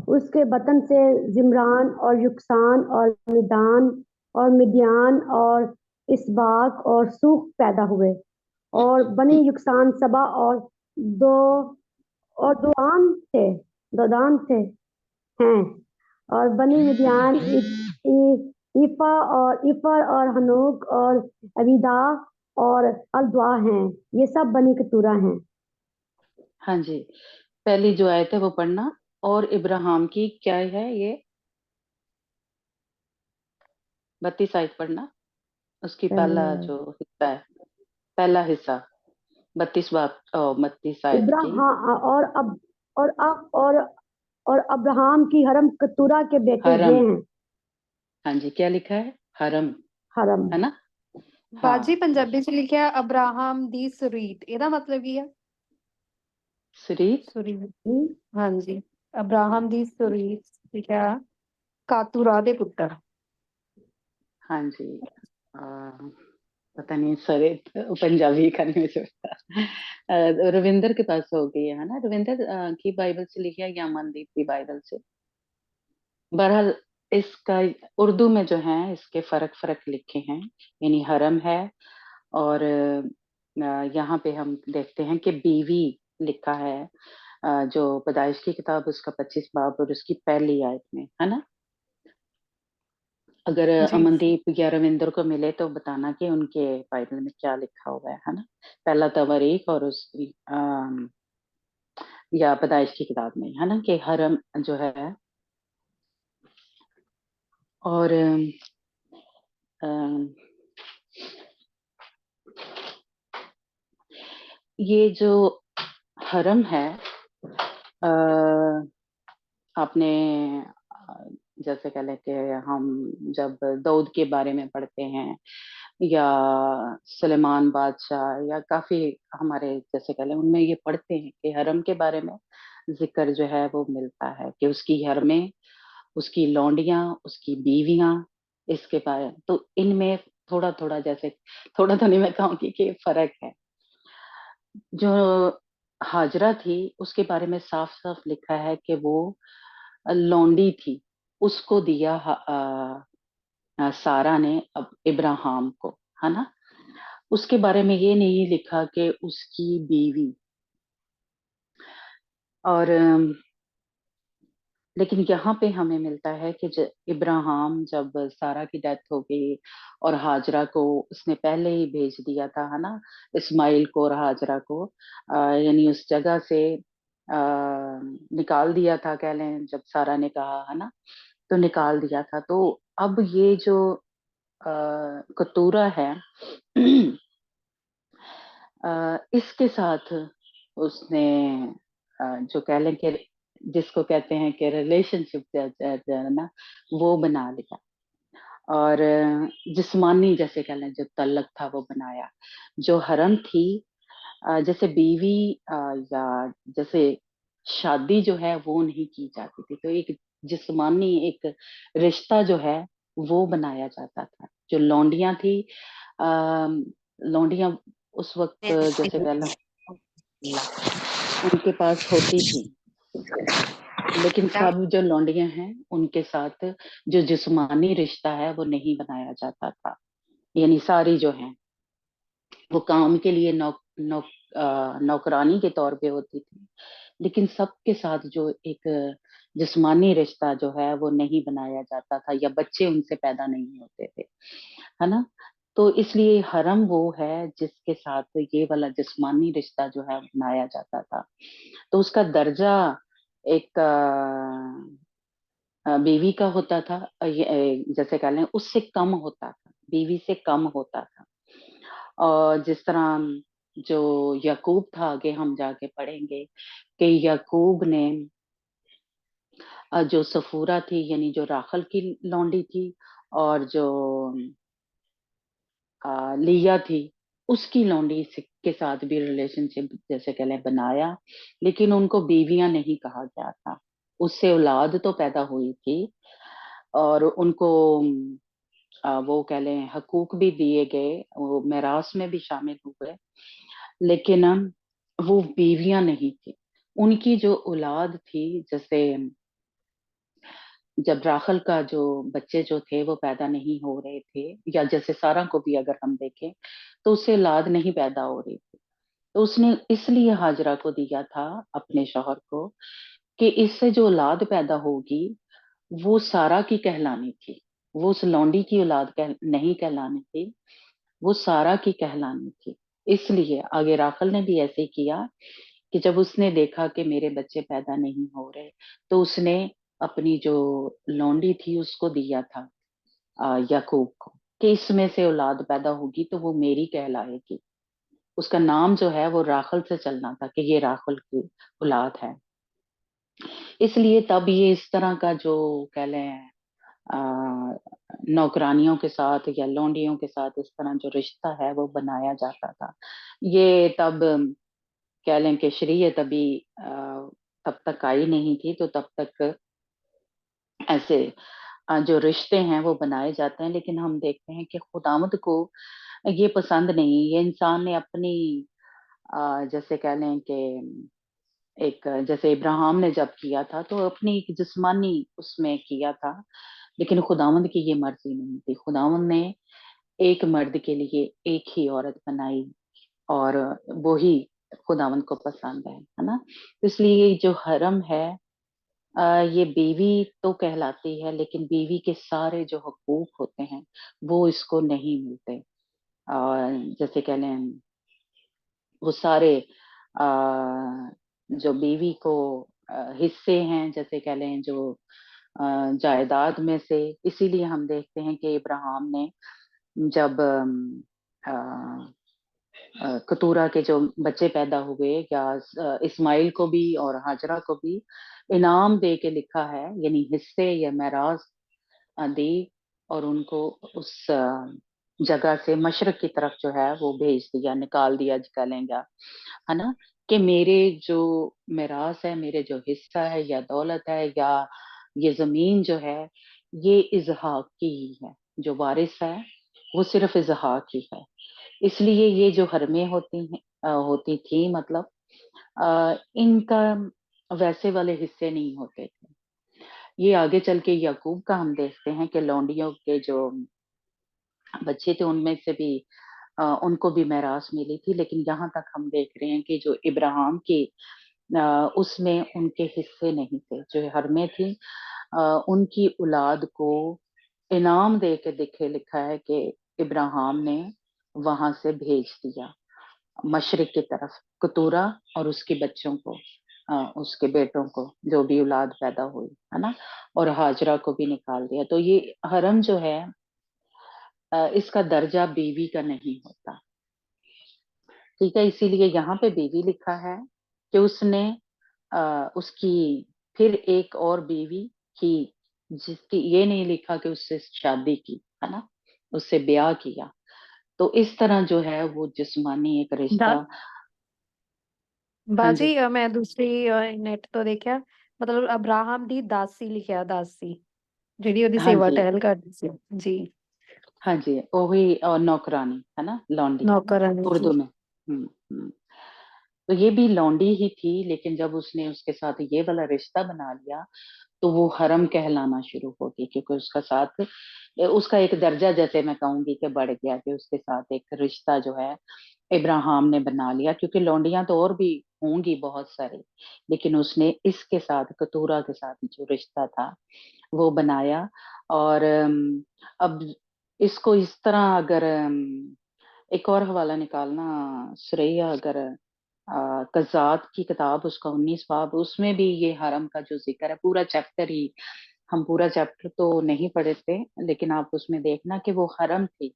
Speaker 2: उसके बतन से जिमरान और युक्सान और मिदान और मिद्यान और इसबाक और सूख पैदा हुए, और बनी युक्सान सबा दो और दोदान थे हैं, और बनी मिद्यान ईफा और इफर और हनोक और अबीदा और अलद्वा हैं। ये सब बनी कतूरा हैं।
Speaker 1: हाँ जी, पहली जो आयत है वो पढ़ना, और इब्राहिम की क्या है ये 32 आयत पढ़ना, उसकी पहला जो हिस्सा है, पहला हिस्सा 32 बाब 32 आयत की।
Speaker 2: इब्राहिम और अब्राहम की हरम कतूरा के बेटे ये
Speaker 1: हरम,
Speaker 2: हैं।
Speaker 1: हाँ जी, क्या लिखा है, हरम,
Speaker 2: हरम।
Speaker 1: है ना।
Speaker 3: ਬਾਜੀ
Speaker 1: हाँ,
Speaker 3: ਪੰਜਾਬੀ ਚ ਲਿਖਿਆ ਅਬਰਾਹਮ ਦੀ ਸੁਰੀਤ, ਇਹਦਾ ਮਤਲਬ ਕੀ ਆ?
Speaker 1: शरीत,
Speaker 3: ਸੁਰੀਤ, ਹਾਂਜੀ, ਅਬਰਾਹਮ ਦੀ ਸੁਰੀਤ ਲਿਖਿਆ ਕਾਤੂਰਾ ਦੇ ਪੁੱਤਰ।
Speaker 1: हाँ जी। आ, पता नहीं सरे पंजाबी का नहीं मुझे पता। रविंदर के पास हो गई है ना, रविंदर की बाइबल से लिखा या मनदीप की बाइबल से। बहरहाल इसका उर्दू में जो है इसके फर्क फर्क लिखे हैं, यानी हरम है, और यहाँ पे हम देखते हैं कि बीवी लिखा है, जो पैदाइश की किताब उसका 25 बाब और उसकी पहली आयत में, है ना। अगर
Speaker 3: जी
Speaker 1: अमनदीप या रविंदर को मिले तो बताना कि उनके बाइबल में क्या लिखा हुआ है ना। पहला तवारीख और उसकी या पैदाइश की किताब में, है ना, कि हरम जो है, और अम, ये जो हरम है, अ, आपने जैसे कह लें कि हम जब दाऊद के बारे में पढ़ते हैं या सुलेमान बादशाह या काफी हमारे जैसे कह लें उनमें ये पढ़ते हैं कि हरम के बारे में जिक्र जो है वो मिलता है कि उसकी हर में उसकी लौंडियां, उसकी बीवियां, इसके बारे, तो इनमें थोड़ा थोड़ा, जैसे थोड़ा तो नहीं मैं कहूँगी कि फर्क है। जो हाजरा थी उसके बारे में साफ साफ लिखा है कि वो लौंडी थी, उसको दिया सारा ने अब इब्राहिम को, है ना। उसके बारे में ये नहीं लिखा कि उसकी बीवी, और लेकिन यहाँ पे हमें मिलता है कि इब्राहिम जब सारा की डेथ हो गई और हाजरा को उसने पहले ही भेज दिया था, है ना, इस्माइल को और हाजरा को, यानी उस जगह से निकाल दिया था, कह लें, जब सारा ने कहा, है ना, तो निकाल दिया था। तो अब ये जो कतूरा है इसके साथ उसने जो कह लें कि जिसको कहते हैं कि रिलेशनशिप ना, वो बना लिया, और जिस्मानी जैसे कह लें जो तल्लक था वो बनाया। जो हरम थी, जैसे बीवी या जैसे शादी जो है वो नहीं की जाती थी, तो एक जिस्मानी एक रिश्ता जो है वो बनाया जाता था। जो लौंडियां थी, लौंडियां उस वक्त जैसे कह लो उनके पास होती थी, लेकिन सब जो लौंडियां हैं उनके साथ जो जिस्मानी रिश्ता है वो नहीं बनाया जाता था। यानी सारी जो हैं वो काम के लिए नौकरानी के तौर पे होती थी, लेकिन सबके साथ जो एक जिस्मानी रिश्ता जो है वो नहीं बनाया जाता था, या बच्चे उनसे पैदा नहीं होते थे, है ना। तो इसलिए हरम वो है जिसके साथ ये वाला जिस्मानी रिश्ता जो है बनाया जाता था। तो उसका दर्जा एक बीवी का होता था, जैसे कह लें उससे कम होता था, बीवी से कम होता था। और जिस तरह जो याकूब था, आगे हम जाके पढ़ेंगे कि याकूब ने जो सफूरा थी यानी जो राखल की लौंडी थी, और जो लिया थी उसकी लौंडी के साथ भी रिलेशनशिप जैसे कह लें बनाया, लेकिन उनको बीवियां नहीं कहा गया था। उससे औलाद तो पैदा हुई थी और उनको वो कह लें हकूक भी दिए गए, वो मेरास में भी शामिल हुए, लेकिन वो बीवियां नहीं थी। उनकी जो औलाद थी, जैसे जब राखल का जो बच्चे जो थे वो पैदा नहीं हो रहे थे, या जैसे सारा को भी अगर हम देखें तो उससे औलाद नहीं पैदा हो रही थी, तो उसने इसलिए हाजरा को दिया था अपने शौहर को कि इससे जो औलाद पैदा होगी वो सारा की कहलानी थी, वो उस लौंडी की औलाद नहीं कहलानी थी, वो सारा की कहलानी थी। इसलिए आगे राखल ने भी ऐसे ही किया कि जब उसने देखा कि मेरे बच्चे पैदा नहीं हो रहे, तो उसने अपनी जो लौंडी थी उसको दिया था याकूब को, कि इसमें से औलाद पैदा होगी तो वो मेरी कहलाएगी। उसका नाम जो है वो राखल से चलना था कि ये राखल की औलाद है। इसलिए तब ये इस तरह का जो कह लें अ, नौकरानियों के साथ या लौंडियों के साथ इस तरह जो रिश्ता है वो बनाया जाता था। ये तब कह लें कि शरीयत अभी तब तक आई नहीं थी, तो तब तक ऐसे जो रिश्ते हैं वो बनाए जाते हैं, लेकिन हम देखते हैं कि खुदावंद को ये पसंद नहीं। ये इंसान ने अपनी जैसे कह लें कि एक जैसे इब्राहिम ने जब किया था तो अपनी एक जिस्मानी उसमें किया था, लेकिन खुदावंद की ये मर्जी नहीं थी। खुदावंद ने एक मर्द के लिए एक ही औरत बनाई, और वो ही खुदावंद को पसंद है ना। तो इसलिए ये जो हरम है ये बीवी तो कहलाती है, लेकिन बीवी के सारे जो हकूक होते हैं वो इसको नहीं मिलते। और जैसे कह लें वो सारे जो बीवी को हिस्से हैं, जैसे कह लें जो जायदाद में से, इसीलिए हम देखते हैं कि इब्राहिम ने जब कतूरा के जो बच्चे पैदा हुए, या इस्माइल को भी और हाजरा को भी इनाम दे के लिखा है, यानी हिस्से या मेराज दी, और उनको उस जगह से मशरक की तरफ जो है वो भेज दिया, निकाल दिया कहेंगे, है ना, कि मेरे जो मेरास है, मेरे जो हिस्सा है या दौलत है या ये जमीन जो है, ये इजहाक की ही है, जो वारिस है वो सिर्फ इजहाक ही है। इसलिए ये जो हरमें होती हैं होती थी, मतलब इनका वैसे वाले हिस्से नहीं होते थे। ये आगे चल के याकूब का हम देखते हैं कि लौंडियों के जो बच्चे थे उनमें से भी उनको भी मेरास मिली थी, लेकिन यहाँ तक हम देख रहे हैं कि जो इब्राहिम की उसमें उनके हिस्से नहीं थे। जो हरमें थी उनकी औलाद को इनाम दे के दिखे लिखा है कि इब्राहिम ने वहां से भेज दिया मशरिक की तरफ कतूरा और उसके बच्चों को, उसके बेटों को, जो भी औलाद पैदा हुई, है ना, और हाजरा को भी निकाल दिया। तो ये हरम जो है इसका दर्जा बीवी का नहीं होता, ठीक है। इसीलिए यहाँ पे बीवी लिखा है कि उसने उसकी फिर एक और बीवी की, जिसकी ये नहीं लिखा कि उससे शादी की, है ना, उससे ब्याह किया। तो इस तरह जो है वो जिस्मानी एक
Speaker 3: दा,
Speaker 1: रिश्ता। हाँ
Speaker 3: बाजी
Speaker 1: जी,
Speaker 3: मैं दूसरी नेट तो देखਿਆ ਮਤਲਬ ਅਬਰਾਹਮ ਦੀ ਦਾਸੀ ਲਿਖਿਆ ਦਾਸੀ ਜਿਹੜੀ ਉਹਦੀ
Speaker 1: हाँ
Speaker 3: ਸੇਵਾ
Speaker 1: जी,
Speaker 3: ਟਹਿਲ करਦੀ ਸੀ जी
Speaker 1: हाँ जी, वही और नौकरानी है ना, लौंडी,
Speaker 3: नौकरानी जी
Speaker 1: उर्दू में। हम्म। तो ये भी लौंडी ही थी, लेकिन जब उसने उसके साथ ये वाला रिश्ता बना लिया तो वो हरम कहलाना शुरू हो गई, क्योंकि उसका साथ उसका एक दर्जा, जैसे मैं कहूंगी कि बढ़ गया, कि उसके साथ एक रिश्ता जो है इब्राहिम ने बना लिया। क्योंकि लौंडियां तो और भी होंगी बहुत सारी, लेकिन उसने इसके साथ कतूरा के साथ जो रिश्ता था वो बनाया। और अब इसको इस तरह अगर एक और हवाला निकालना, सुरैया, अगर कज़ात की किताब उसका 19 बाब, उसमें भी ये हरम का जो जिक्र है, पूरा चैप्टर ही, हम पूरा चैप्टर तो नहीं पढ़े थे, लेकिन आप उसमें देखना कि वो हरम थी,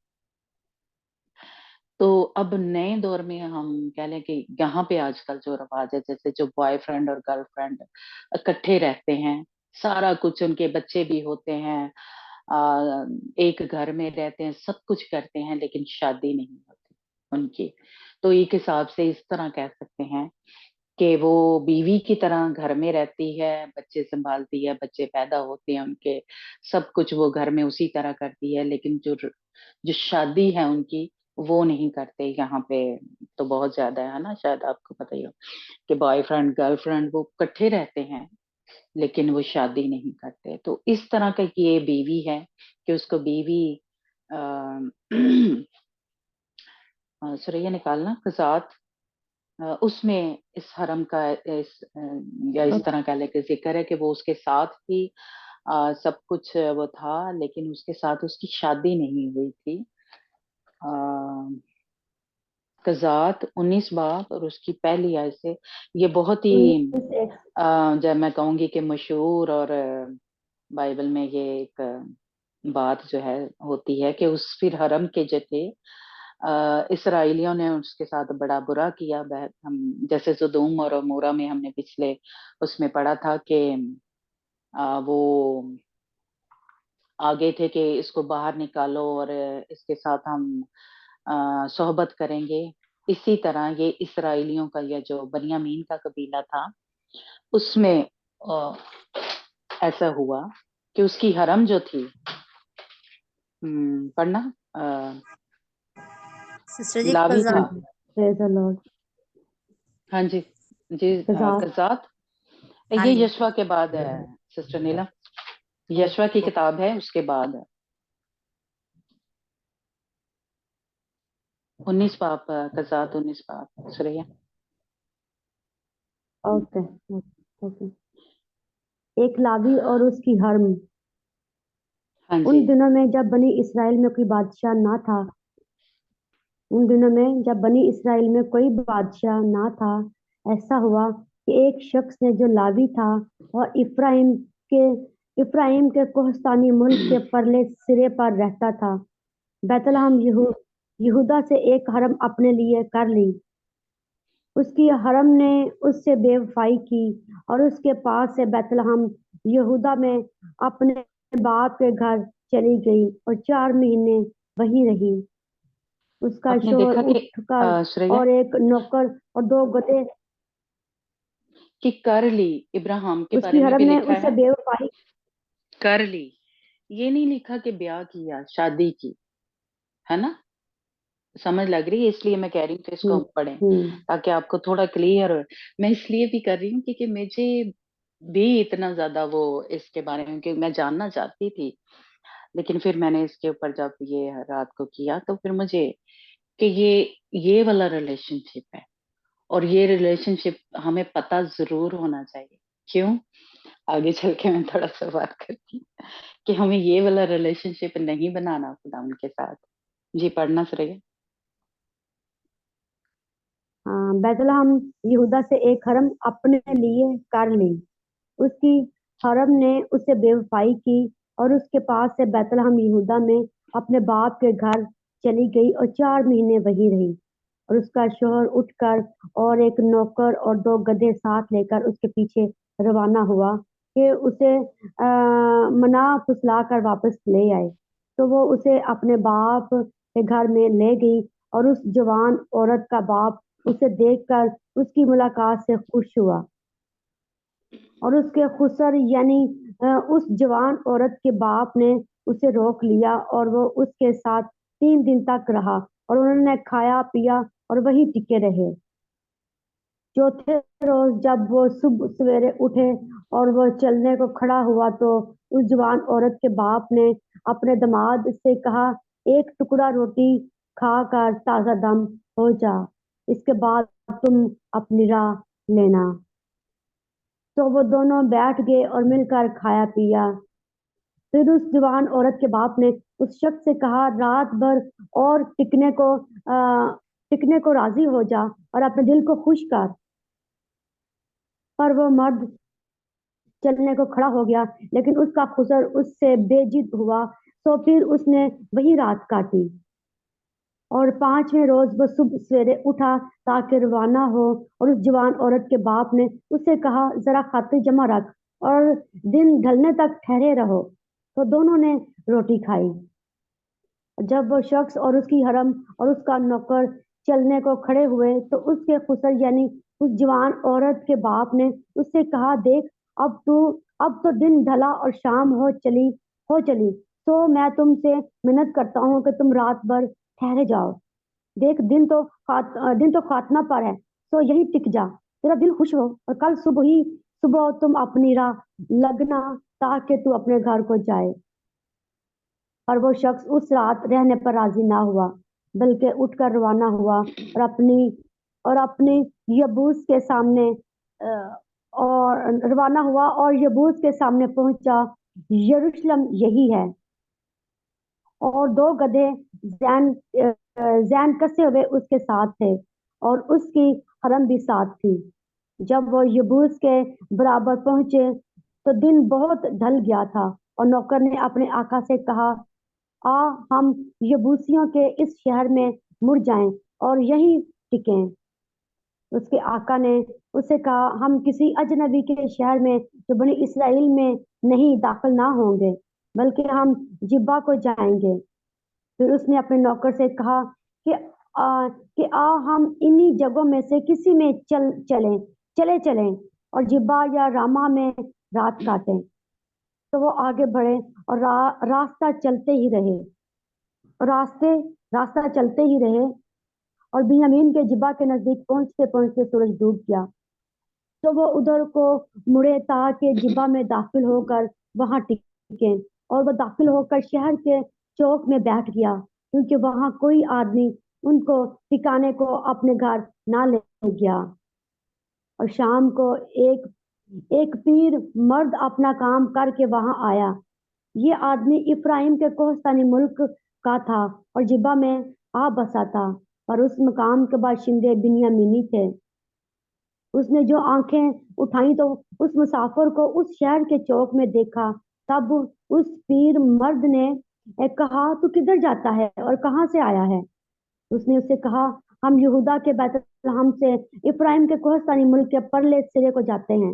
Speaker 1: तो अब नए दौर में हम कह लें कि यहाँ पे आजकल जो रवाज है, जैसे जो बॉयफ्रेंड और गर्लफ्रेंड इकट्ठे रहते हैं, सारा कुछ, उनके बच्चे भी होते हैं, एक घर में रहते हैं, सब कुछ करते हैं, लेकिन शादी नहीं होती उनकी। तो एक हिसाब से इस तरह कह सकते हैं कि वो बीवी की तरह घर में रहती है, बच्चे संभालती है, बच्चे पैदा होते हैं उनके, सब कुछ वो घर में उसी तरह करती है, लेकिन जो जो शादी है उनकी, वो नहीं करते यहाँ पे। तो बहुत ज्यादा है ना, शायद आपको पता ही हो कि बॉयफ्रेंड गर्लफ्रेंड वो इकट्ठे रहते हैं, लेकिन वो शादी नहीं करते। तो इस तरह का कि ये बीवी है कि उसको बीवी आ, सुरैया निकालना कजात, उसमें इस हरम का या इस तरह का लेके जिक्र है कि वो उसके साथ ही सब कुछ वो था, लेकिन उसके साथ उसकी शादी नहीं हुई थी। कजात 19 बाब और उसकी पहली आयत से, ये बहुत ही
Speaker 2: 19
Speaker 1: जब मैं कहूंगी कि मशहूर और बाइबल में ये एक बात जो है होती है कि उस फिर हरम के जो थे इसराइलियों ने उसके साथ बड़ा बुरा किया। हम जैसे सदोम और अमोरा में हमने पिछले उसमें पढ़ा था कि वो आगे थे कि इसको बाहर निकालो और इसके साथ हम सोहबत करेंगे। इसी तरह ये इसराइलियों का, या जो बनियामीन का कबीला था, उसमें अ, ऐसा हुआ कि उसकी हरम जो थी, पढ़ना,
Speaker 4: सिस्टर जी
Speaker 1: लावी था।
Speaker 4: कज़ात।
Speaker 2: Praise the Lord.
Speaker 1: हाँ जी, जी
Speaker 2: कजात।
Speaker 1: कजात।
Speaker 4: हाँ
Speaker 1: ये
Speaker 4: जी।
Speaker 1: यशवा के बाद है सिस्टर नीला, यशवा की किताब है, उसके बाद है 19 पाप, कजात 19 पाप सुरैया।
Speaker 2: Okay okay. एक लावी और उसकी हरम।
Speaker 1: हाँ जी।
Speaker 2: उन दिनों में जब बनी इसराइल में कोई बादशाह ना था, उन दिनों में जब बनी इसराइल में कोई बादशाह ना था, ऐसा हुआ कि एक शख्स ने जो लावी था और इफ्राइम के कोहस्तानी मुल्क के परले सिरे पर रहता था, बैतलहम यहूदा से एक हरम अपने लिए कर ली। उसकी हरम ने उससे बेवफाई की और उसके पास से बैतलहम यहूदा में अपने बाप के घर चली गई और 4 महीने वहीं रही। उसका
Speaker 1: आपने
Speaker 2: शोहर
Speaker 1: देखा कि
Speaker 2: उठकर
Speaker 1: सुरैया
Speaker 2: और एक नौकर और 2 गधे,
Speaker 1: कि कर ली, इब्राहिम के
Speaker 2: उसकी
Speaker 1: बारे में
Speaker 2: हरम
Speaker 1: भी
Speaker 2: ने
Speaker 1: लिखा
Speaker 2: उससे
Speaker 1: है,
Speaker 2: बेवफाई।
Speaker 1: कर ली। ये नहीं लिखा कि ब्याह किया, शादी की, है ना? समझ लग रही है, इसलिए मैं कह रही हूँ कि इसको
Speaker 2: हम्म
Speaker 1: हम पढ़ें
Speaker 2: हम्म
Speaker 1: ताकि आपको थोड़ा क्लियर हो। मैं इसलिए भी कर रही हूँ क्योंकि मुझे भी इतना ज्यादा वो इसके बारे में कि मैं जानना चाहती थी, लेकिन फिर मैंने इसके ऊपर जब ये रात को किया तो फिर मुझे कि ये वाला रिलेशनशिप है, और ये रिलेशनशिप हमें पता जरूर होना चाहिए। क्यों? आगे चल के मैं थोड़ा सा बात करती हूँ कि हमें ये वाला रिलेशनशिप नहीं बनाना खुदा उनके साथ। जी पढ़ना सुरैया।
Speaker 2: बैतलहम यहूदा से एक हरम अपने लिए कर ली। उसकी हरम ने उससे बेवफाई की और उसके पास से बैतलहम यहूदा में अपने बाप के घर चली गई और 4 महीने वहीं रही। और उसका शोहर उठकर और एक नौकर और 2 गधे साथ लेकर उसके पीछे रवाना हुआ कि उसे मना फुसला कर वापस ले आए। तो वो उसे अपने बाप के घर में ले गई और उस जवान औरत का बाप उसे देखकर उसकी मुलाकात से खुश हुआ और उसके खुसर यानी उस जवान औरत के बाप ने उसे रोक लिया और वो उसके साथ 3 दिन तक रहा और उन्होंने खाया पिया और वही टिके रहे। चौथे रोज जब वो सुबह सवेरे उठे और वो चलने को खड़ा हुआ तो उस जवान औरत के बाप ने अपने दामाद से कहा, एक टुकड़ा रोटी खाकर ताजा दम हो जा, इसके बाद तुम अपनी राह लेना। तो वो दोनों बैठ गए और मिलकर खाया पिया। फिर उस जवान औरत के बाप ने उस शख्स से कहा, रात भर और टिकने को राजी हो जा और अपने दिल को खुश कर। पर वो मर्द चलने को खड़ा हो गया, लेकिन उसका खुसर उससे बेजिद हुआ, तो फिर उसने वही रात काटी। اور 5वें रोज वो सुबह सवेरे उठा ताकि रवाना हो, और उस जवान औरत के बाप ने उससे कहा, जरा खाते जमा रख और दिन ढलने तक ठहरे रहो। तो दोनों ने रोटी खाई। जब वो शख्स और उसकी हरम और उसका नौकर चलने को खड़े हुए, तो उसके खुसर यानी उस जवान औरत के बाप ने उससे कहा, देख अब तो दिन ढला और शाम हो चली, तो मैं तुमसे मिन्नत करता हूँ कि तुम रात भर ठहरे जाओ। देख दिन तो खात्मा पर है, तो यही टिक जा, तेरा दिल खुश हो, और कल सुबह तुम अपनी राह लगना ताकि तू अपने घर को जाए। और वो शख्स उस रात रहने पर राजी ना हुआ, बल्कि उठकर रवाना हुआ और अपनी यबूस के सामने यबूस के सामने पहुंचा। यरूशलेम यही है, और 2 गधे जैन कसे हुए उसके साथ थे, और उसकी हरम भी साथ थी। जब वो यबूस के बराबर पहुंचे, तो दिन बहुत ढल गया था, और नौकर ने अपने आका से कहा, हम यबूसियों के इस शहर में मुड़ जाएं और यहीं टिकें। उसके आका ने उससे कहा, हम किसी अजनबी के शहर में जो बनी इसराइल में नहीं दाखिल ना होंगे, बल्कि हम जिब्बा को जाएंगे। फिर उसने अपने नौकर से कहा कि हम इन्हीं जगहों में से किसी में चलें और जिब्बा या रामा में रात काटें। तो वो आगे बढ़े और रास्ता चलते ही रहे, और बिन्यामीन के जिब्बा के नजदीक पहुंचते पहुंचते सूरज डूब गया। तो वो उधर को मुड़े ताकि जिब्बा में दाखिल होकर वहां टिके, और वो दाखिल होकर शहर के चौक में बैठ गया, क्योंकि वहां कोई आदमी उनको ठिकाने को अपने घर ना ले गया। और शाम को एक पीर मर्द अपना काम करके वहां आया। ये आदमी इफ्राइम के कोहस्तानी मुल्क का था और जिब्बा में आ बसा था, पर उस मकाम के बाशिंदे बिन्यामीनी थे। उसने जो आंखें उठाई तो उस मुसाफिर को उस शहर के चौक में देखा। तब उस पीर मर्द ने कहा, तू किधर जाता है और कहाँ से आया है? उसने उससे कहा, हम यहूदा के बैतलहम से इफ्राइम के कोहस्तानी मुल्क के परले सिरे को जाते हैं।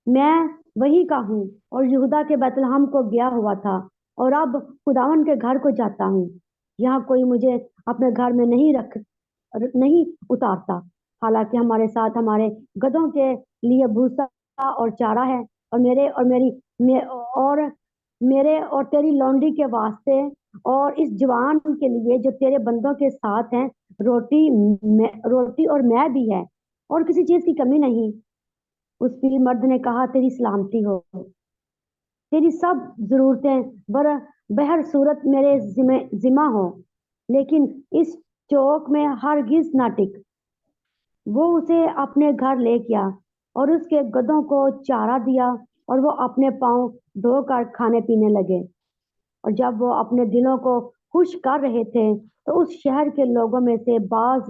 Speaker 2: मैं वही का हूँ और यहूदा के बैतलहम को गया हुआ था, और अब खुदावन के घर को जाता हूँ। यहाँ कोई मुझे अपने घर में नहीं उतारता, हालांकि हमारे साथ हमारे गधों के लिए भूसा और चारा है, और मेरे और तेरी लौंडी के वास्ते और इस जवान के लिए जो तेरे बंदों के साथ हैं रोटी और मैं भी है, और किसी चीज की कमी नहीं। उस पीर मर्द ने कहा, तेरी सलामती हो, तेरी सब जरूरतें बहर सूरत मेरे जिम्मा हो, लेकिन इस चौक में हरगिज ना टिक। वो उसे अपने घर ले गया और उसके गधों को चारा दिया, और वो अपने पांव धोकर खाने पीने लगे। और जब वो अपने दिलों को खुश कर रहे थे, तो उस शहर के लोगों में से बाज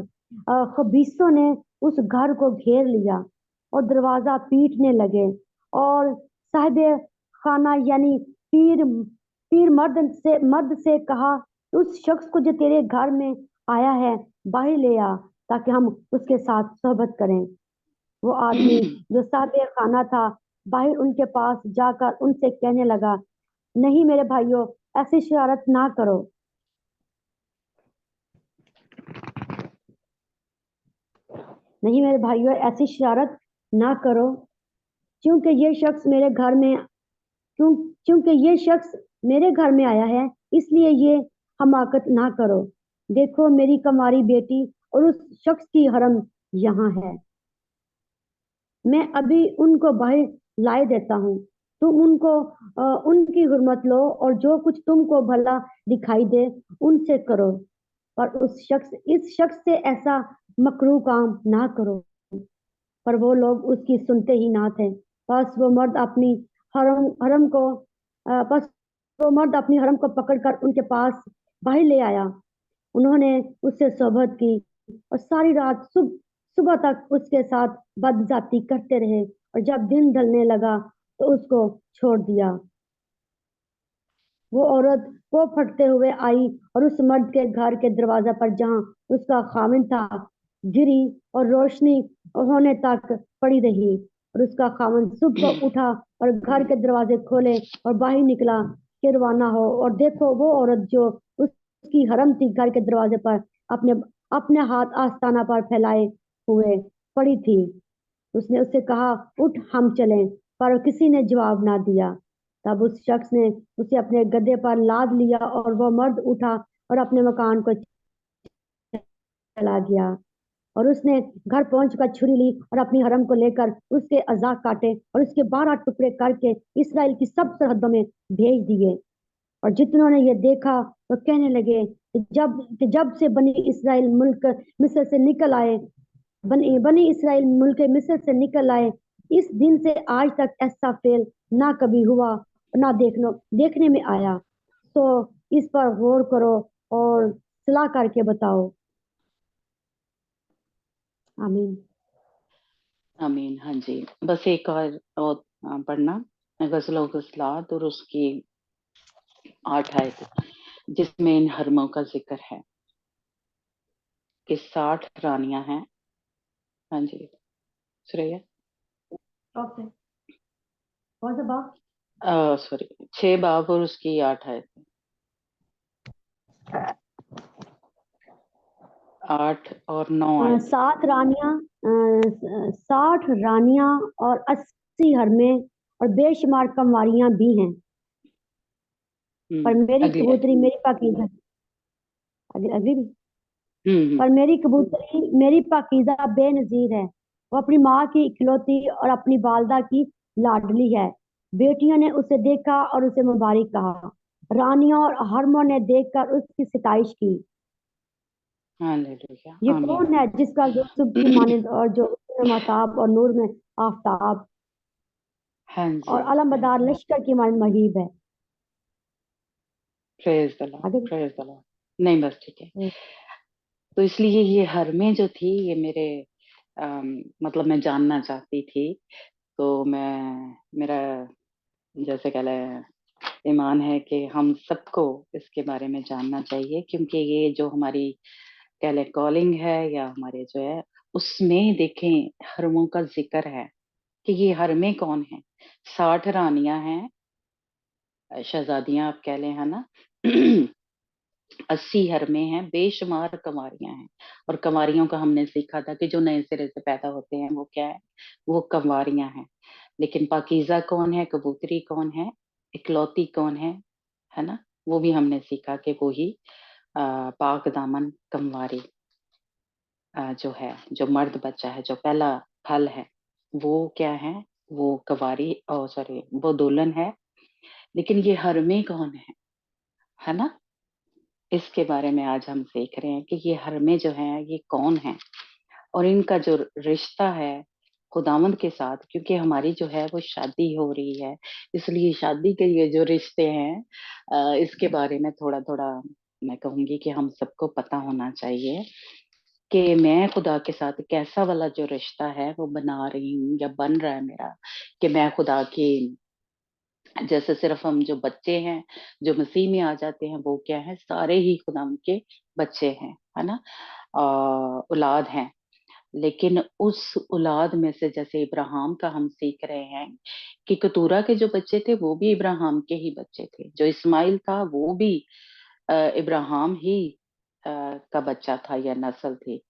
Speaker 2: खबीसों ने उस घर को घेर लिया और दरवाजा पीटने लगे, और साहिब खाना यानी पीर मर्द से कहा, उस शख्स को जो तेरे घर में आया है बाहर ले आ, ताकि हम उसके साथ सोहबत करें। वो आदमी जो साहिब खाना था बाहर उनके पास जाकर उनसे कहने लगा, नहीं मेरे भाइयों, ऐसी शरारत ना करो। नहीं मेरे भाइयों, ऐसी शरारत ना करो, क्योंकि ये शख्स मेरे घर में आया है, इसलिए ये हमाकत ना करो। देखो मेरी कमारी बेटी और उस शख्स की हरम यहाँ है। मैं अभी उनको बाहर लाए देता हूँ। तुम उनकी हुर्मत लो, और जो कुछ तुमको भला दिखाई दे उनसे करो, पर इस शख्स से ऐसा मकरूह काम ना करो। पर वो लोग उसकी सुनते ही ना थे। बस वो मर्द अपनी हरम को बस वो मर्द अपनी हरम को पकड़कर उनके पास बाहर ले आया। उन्होंने उससे सोहबत की और सारी रात सुबह तक उसके साथ बदजाती करते रहे, और जब दिन ढलने लगा तो उसको छोड़ दिया। वो औरत वो फटते हुए आई और उस मर्द के घर के दरवाजा पर जहां उसका खामिन था गिरी और रोशनी होने तक पड़ी रही। और उसका खामिन सुबह उठा और घर के दरवाजे खोले और बाहर निकला कि रवाना हो। और देखो वो औरत जो उसकी हरम थी घर के दरवाजे पर अपने अपने हाथ आस्ताना पर फैलाए हुए पड़ी थी। उसने उससे कहा, उठ हम चलें, पर किसी ने जवाब ना दिया। तब उस शख्स ने उसे अपने गधे पर लाद लिया और वह मर्द उठा और अपने मकान को चला गया। और उसने घर पहुंचकर छुरी ली और अपनी हरम को लेकर उसके अज़ा काटे और उसके 12 टुकड़े करके इसराइल की सब सरहदों में भेज दिए। और जितनों ने ये देखा तो कहने लगे कि जब से बनी इसराइल मुल्क मिस्र से निकल आए बनी इसराइल मुल्क मिस्र से निकल आए, इस दिन से आज तक ऐसा फेल ना कभी हुआ ना देखने में आया। तो इस पर गौर करो और सलाह करके बताओ। आमीन।
Speaker 1: आमीन। हाँ जी, बस एक और पढ़ना गज़ल गज़लात और उसकी 8 आयत जिसमें इन हरमों का जिक्र है कि 60 रानियां हैं। हाँ जी श्रेया।
Speaker 2: ओके, कौन सा बाप?
Speaker 1: सॉरी, 6 बाब और उसकी 8 आयत, 8 और 9 आयत।
Speaker 2: 60 रानियां और 80 हरमें और बेशुमार कंवारियां भी हैं। पर मेरी
Speaker 1: अगली आयत।
Speaker 2: कबूतरी मेरी पाकीज़ा अगली अगली भी।
Speaker 1: हम्म।
Speaker 2: पर मेरी कबूतरी मेरी पाकीज़ा बेनज़ीर है। वो अपनी माँ की इकलौती और अपनी वालदा की लाडली है। बेटियों ने उसे देखा और उसे मुबारक कहा। रानियों और हरमों ने देखकर उसकी सिताइश की।
Speaker 1: हालेलुया।
Speaker 2: ये
Speaker 1: आमीन।
Speaker 2: कौन है जिसका जो सुबह की मानिंद और जो उसमें महताब और नूर में आफताब
Speaker 1: हाँ जी।
Speaker 2: और अलमदार लश्कर की मानिंद महीब है।
Speaker 1: प्रेज द लॉर्ड,
Speaker 2: आगे
Speaker 1: प्रेज द लॉर्ड। नहीं बस ठीक है।
Speaker 2: भी।
Speaker 1: तो इसलिए ये हरमें जो थी ये मेरे मतलब मैं जानना चाहती थी। तो मैं मेरा जैसे कह लें ईमान है कि हम सबको इसके बारे में जानना चाहिए, क्योंकि ये जो हमारी कह लें कॉलिंग है या हमारे जो है उसमें देखें हरमों का जिक्र है कि ये हरमें कौन है। 60 रानियां हैं, शहजादियां आप कह लें, है ना। 80 हरमें हैं, बेशुमार कंवारियां हैं। और कंवारियों का हमने सीखा था कि जो नए सिरे से पैदा होते हैं वो क्या है, वो कंवारियां हैं। लेकिन पाकीज़ा कौन है, कबूतरी कौन है, इकलौती कौन है ना, वो भी हमने सीखा कि वो ही पाक दामन कंवारी जो है, जो मर्द बच्चा है, जो पहला फल है, वो क्या है, वो कंवारी ओ सॉरी वो दुल्हन है। लेकिन ये हरमे कौन है ना, इसके बारे में आज हम सीख रहे हैं कि ये हरमे जो हैं ये कौन है और इनका जो रिश्ता है खुदावंद के साथ, क्योंकि हमारी जो है वो शादी हो रही है। इसलिए शादी के ये जो रिश्ते हैं इसके बारे में थोड़ा थोड़ा मैं कहूंगी कि हम सबको पता होना चाहिए कि मैं खुदा के साथ कैसा वाला जो रिश्ता है वो बना रही हूँ या बन रहा है मेरा, कि मैं खुदा की जैसे सिर्फ हम जो बच्चे हैं जो मसीह में आ जाते हैं वो क्या है, सारे ही खुदा के बच्चे हैं, है ना, औलाद हैं। लेकिन उस औलाद में से जैसे इब्राहिम का हम सीख रहे हैं कि कतूरा के जो बच्चे थे वो भी इब्राहिम के ही बच्चे थे, जो इस्माइल था वो भी इब्राहिम ही का बच्चा था या नस्ल थी।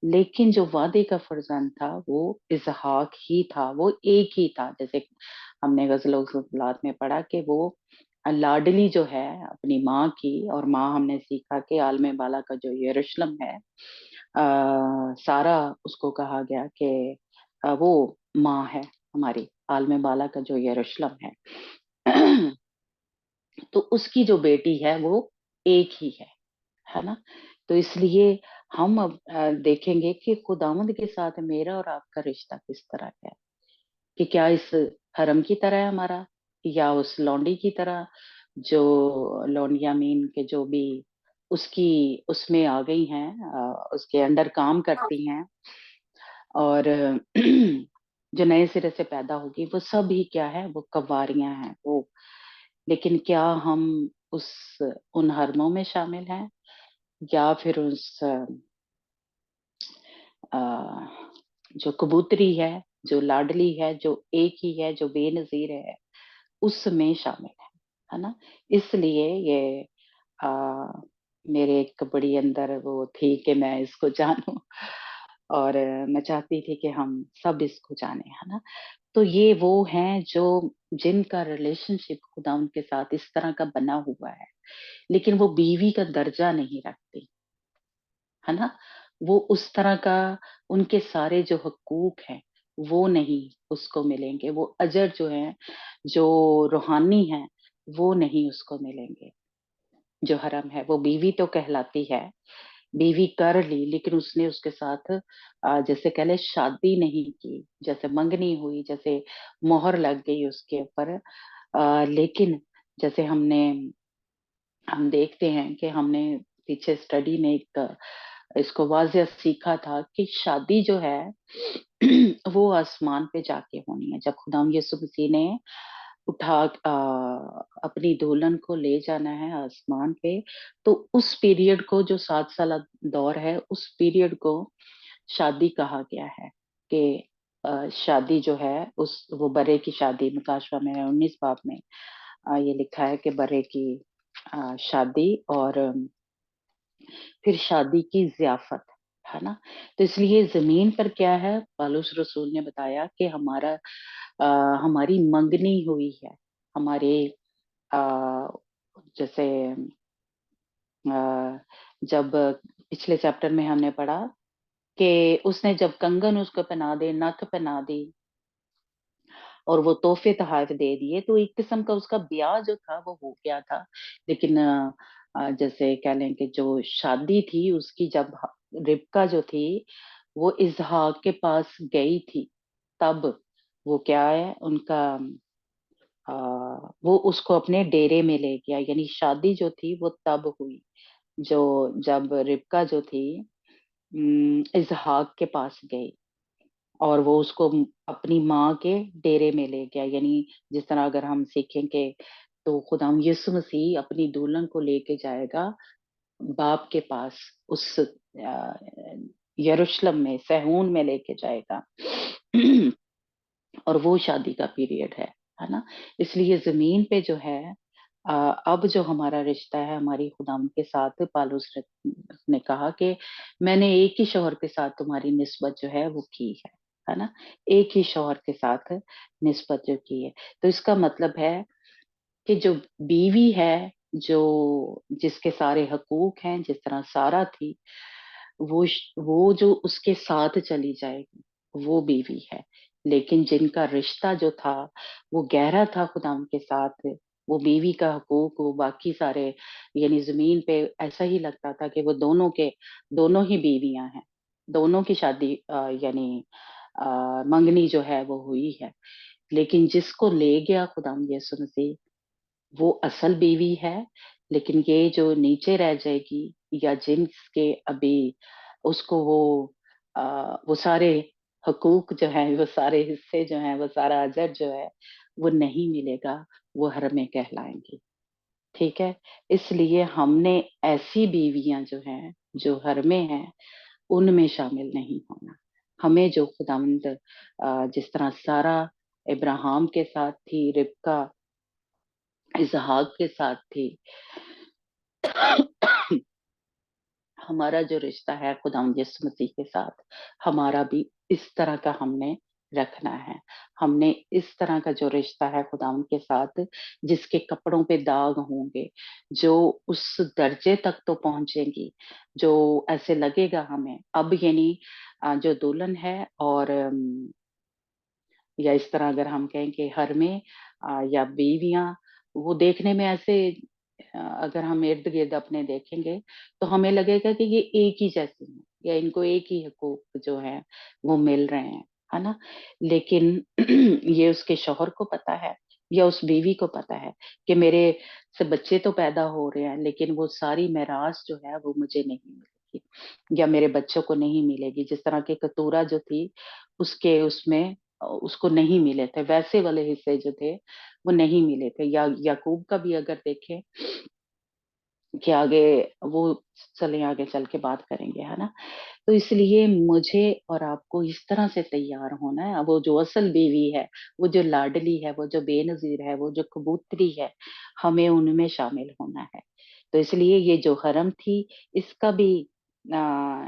Speaker 1: लेकिन जो वादे का फर्जंद था वो इसहाक ही था, वो एक ही था। जैसे हमने गज़ल-ओ-ग़ज़लात में पढ़ा कि वो लाडली जो है अपनी माँ की, और माँ हमने सीखा कि आलम बाला का जो यरूशलेम है, सारा उसको कहा गया कि वो माँ है हमारी, आलम बाला का जो यरूशलेम है। तो उसकी जो बेटी है वो एक ही है ना। तो इसलिए हम अब देखेंगे कि खुदावंद के साथ मेरा और आपका रिश्ता किस तरह है, कि क्या इस हरम की तरह है हमारा, या उस लौंडी की तरह जो लौंडिया मीन के जो भी उसकी उसमें आ गई हैं, उसके अंडर काम करती हैं, और जो नए सिरे से पैदा होगी वो सब ही क्या है, वो कवारियां हैं वो। लेकिन क्या हम उन हरमों में शामिल हैं, या फिर जो कबूतरी है, जो लाडली है, जो एक ही है, जो बेनज़ीर है, उसमें शामिल है ना? इसलिए ये अ, मेरे एक बड़ी अंदर वो थी कि मैं इसको जानूँ, और मैं चाहती थी कि हम सब इसको जानें, है ना? तो ये वो हैं जो जिनका रिलेशनशिप खुदावंद के साथ इस तरह का बना हुआ है, लेकिन वो बीवी का दर्जा नहीं रखती, है ना? वो उस तरह का, उनके सारे जो हकूक हैं, वो नहीं उसको मिलेंगे। वो अजर जो हैं, जो रूहानी हैं, वो नहीं उसको मिलेंगे। जो हरम है, वो बीवी तो कहलाती है, बीवी कर ली, लेकिन उसने उसके साथ जैसे कह लें शादी नहीं की, जैसे मंगनी हुई, जैसे मोहर लग गई उसके ऊपर। लेकिन जैसे हम देखते हैं कि हमने पीछे स्टडी में एक इसको वाज़िह सीखा था कि शादी जो है वो आसमान पे जाके होनी है। जब खुदावंद यीशु मसीह ने अपनी दुल्हन को ले जाना है आसमान पे, तो उस पीरियड को, जो 7 साल दौर है, उस पीरियड को शादी कहा गया है कि शादी जो है उस वो बरे की शादी, मुकाशवा में 19 बाब में ये लिखा है कि बरे की शादी, और फिर शादी की ज़ियाफ़त, है ना? तो इसलिए ज़मीन पर क्या है, पौलुस रसूल ने बताया कि हमारी मंगनी हुई है। हमारे अ, जैसे जब पिछले चैप्टर में हमने पढ़ा कि उसने जब कंगन उसको पहना दे, नथ पहना दी और वो तोहफ़े तोहफ़ दे दिए, तो एक किस्म का उसका ब्याह जो था वो हो गया था। लेकिन जैसे कह लें कि जो शादी थी उसकी, जब रिबका जो थी वो इसहाक के पास गई थी, तब वो क्या है उनका अ, वो उसको अपने डेरे में ले गया, यानी शादी जो थी वो तब हुई, जो जब रिबका जो थी इसहाक के पास गई, और वो उसको अपनी माँ के डेरे में ले गया। यानी जिस तरह अगर हम सीखें कि तो खुदावंद यीशु मसीह अपनी दुल्हन को लेके जाएगा बाप के पास, उस यरूशलेम में, सहून में लेके जाएगा। और वो शादी का पीरियड है ना? इसलिए ज़मीन पे जो है अ, अब जो हमारा रिश्ता है हमारी खुदावंद के साथ, पौलुस ने कहा कि मैंने एक ही शौहर के साथ तुम्हारी निस्बत जो है वो की है ना? एक ही शौहर के साथ निस्बत जो की है। तो इसका मतलब है कि जो बीवी है, जो जिसके सारे हकूक हैं, जिस तरह सारा थी, वो जो उसके साथ चली जाएगी, वो बीवी है। लेकिन जिनका रिश्ता जो था, वो गहरा था खुदावंद के साथ, वो बीवी का हकूक, वो बाकी सारे, यानी ज़मीन पे ऐसा ही लगता था कि वो दोनों ही बीवियाँ हैं। दोनों की शादी यानी मंगनी जो है वो हुई है। लेकिन जिसको ले गया खुदावंद यीशु मसीह, वो असल बीवी है, लेकिन ये जो नीचे रह जाएगी, या जिनके अभी उसको अ, वो सारे हकूक जो हैं, वो सारे हिस्से जो हैं, वो सारा अजर जो है, वो नहीं मिलेगा, वो हरमें कहलाएँगी, ठीक है? इसलिए हमने ऐसी बीवियाँ जो हैं, जो हरमें हैं, उनमें शामिल नहीं होना। हमें जो खुदावंद जिस तरह सारा इब्राहिम के साथ थी, रिबका इसहाक के साथ थी, हमारा जो रिश्ता है खुदावंद यीशु मसीह के साथ, हमारा भी इस तरह का हमने रखना है। हमने इस तरह का जो रिश्ता है खुदावंद के साथ, जिसके कपड़ों पे दाग होंगे, जो उस दर्जे तक तो पहुँचेंगी, जो ऐसे लगेगा हमें अब, यानी जो दुल्हन है, और या इस तरह अगर हम कहें कि हर में या बीवियाँ, वो देखने में ऐसे अगर हम इर्द-गिर्द अपने देखेंगे, तो हमें लगेगा कि ये एक ही जैसी हैं, या इनको एक ही हकूक जो है वो मिल रहे हैं, है ना? लेकिन ये उसके शौहर को पता है, या उस बीवी को पता है कि मेरे से बच्चे तो पैदा हो रहे हैं, लेकिन वो सारी मेरास जो है वो मुझे नहीं मिलेगी, या मेरे बच्चों को नहीं मिलेगी। जिस तरह की कतूरा जो थी, उसके उसमें उसको नहीं मिले थे, वैसे वाले हिस्से जो थे, वो नहीं मिले थे। या याकूब का भी अगर देखें, कि आगे वो चलें, आगे चल के बात करेंगे, है ना। तो इसलिए मुझे और आपको इस तरह से तैयार होना है। अब वो जो असल बीवी है, वो जो लाडली है, वो जो बेनजीर है, वो जो कबूतरी है, हमें उनमें शामिल होना है। तो इसलिए ये जो हरम थी, इसका भी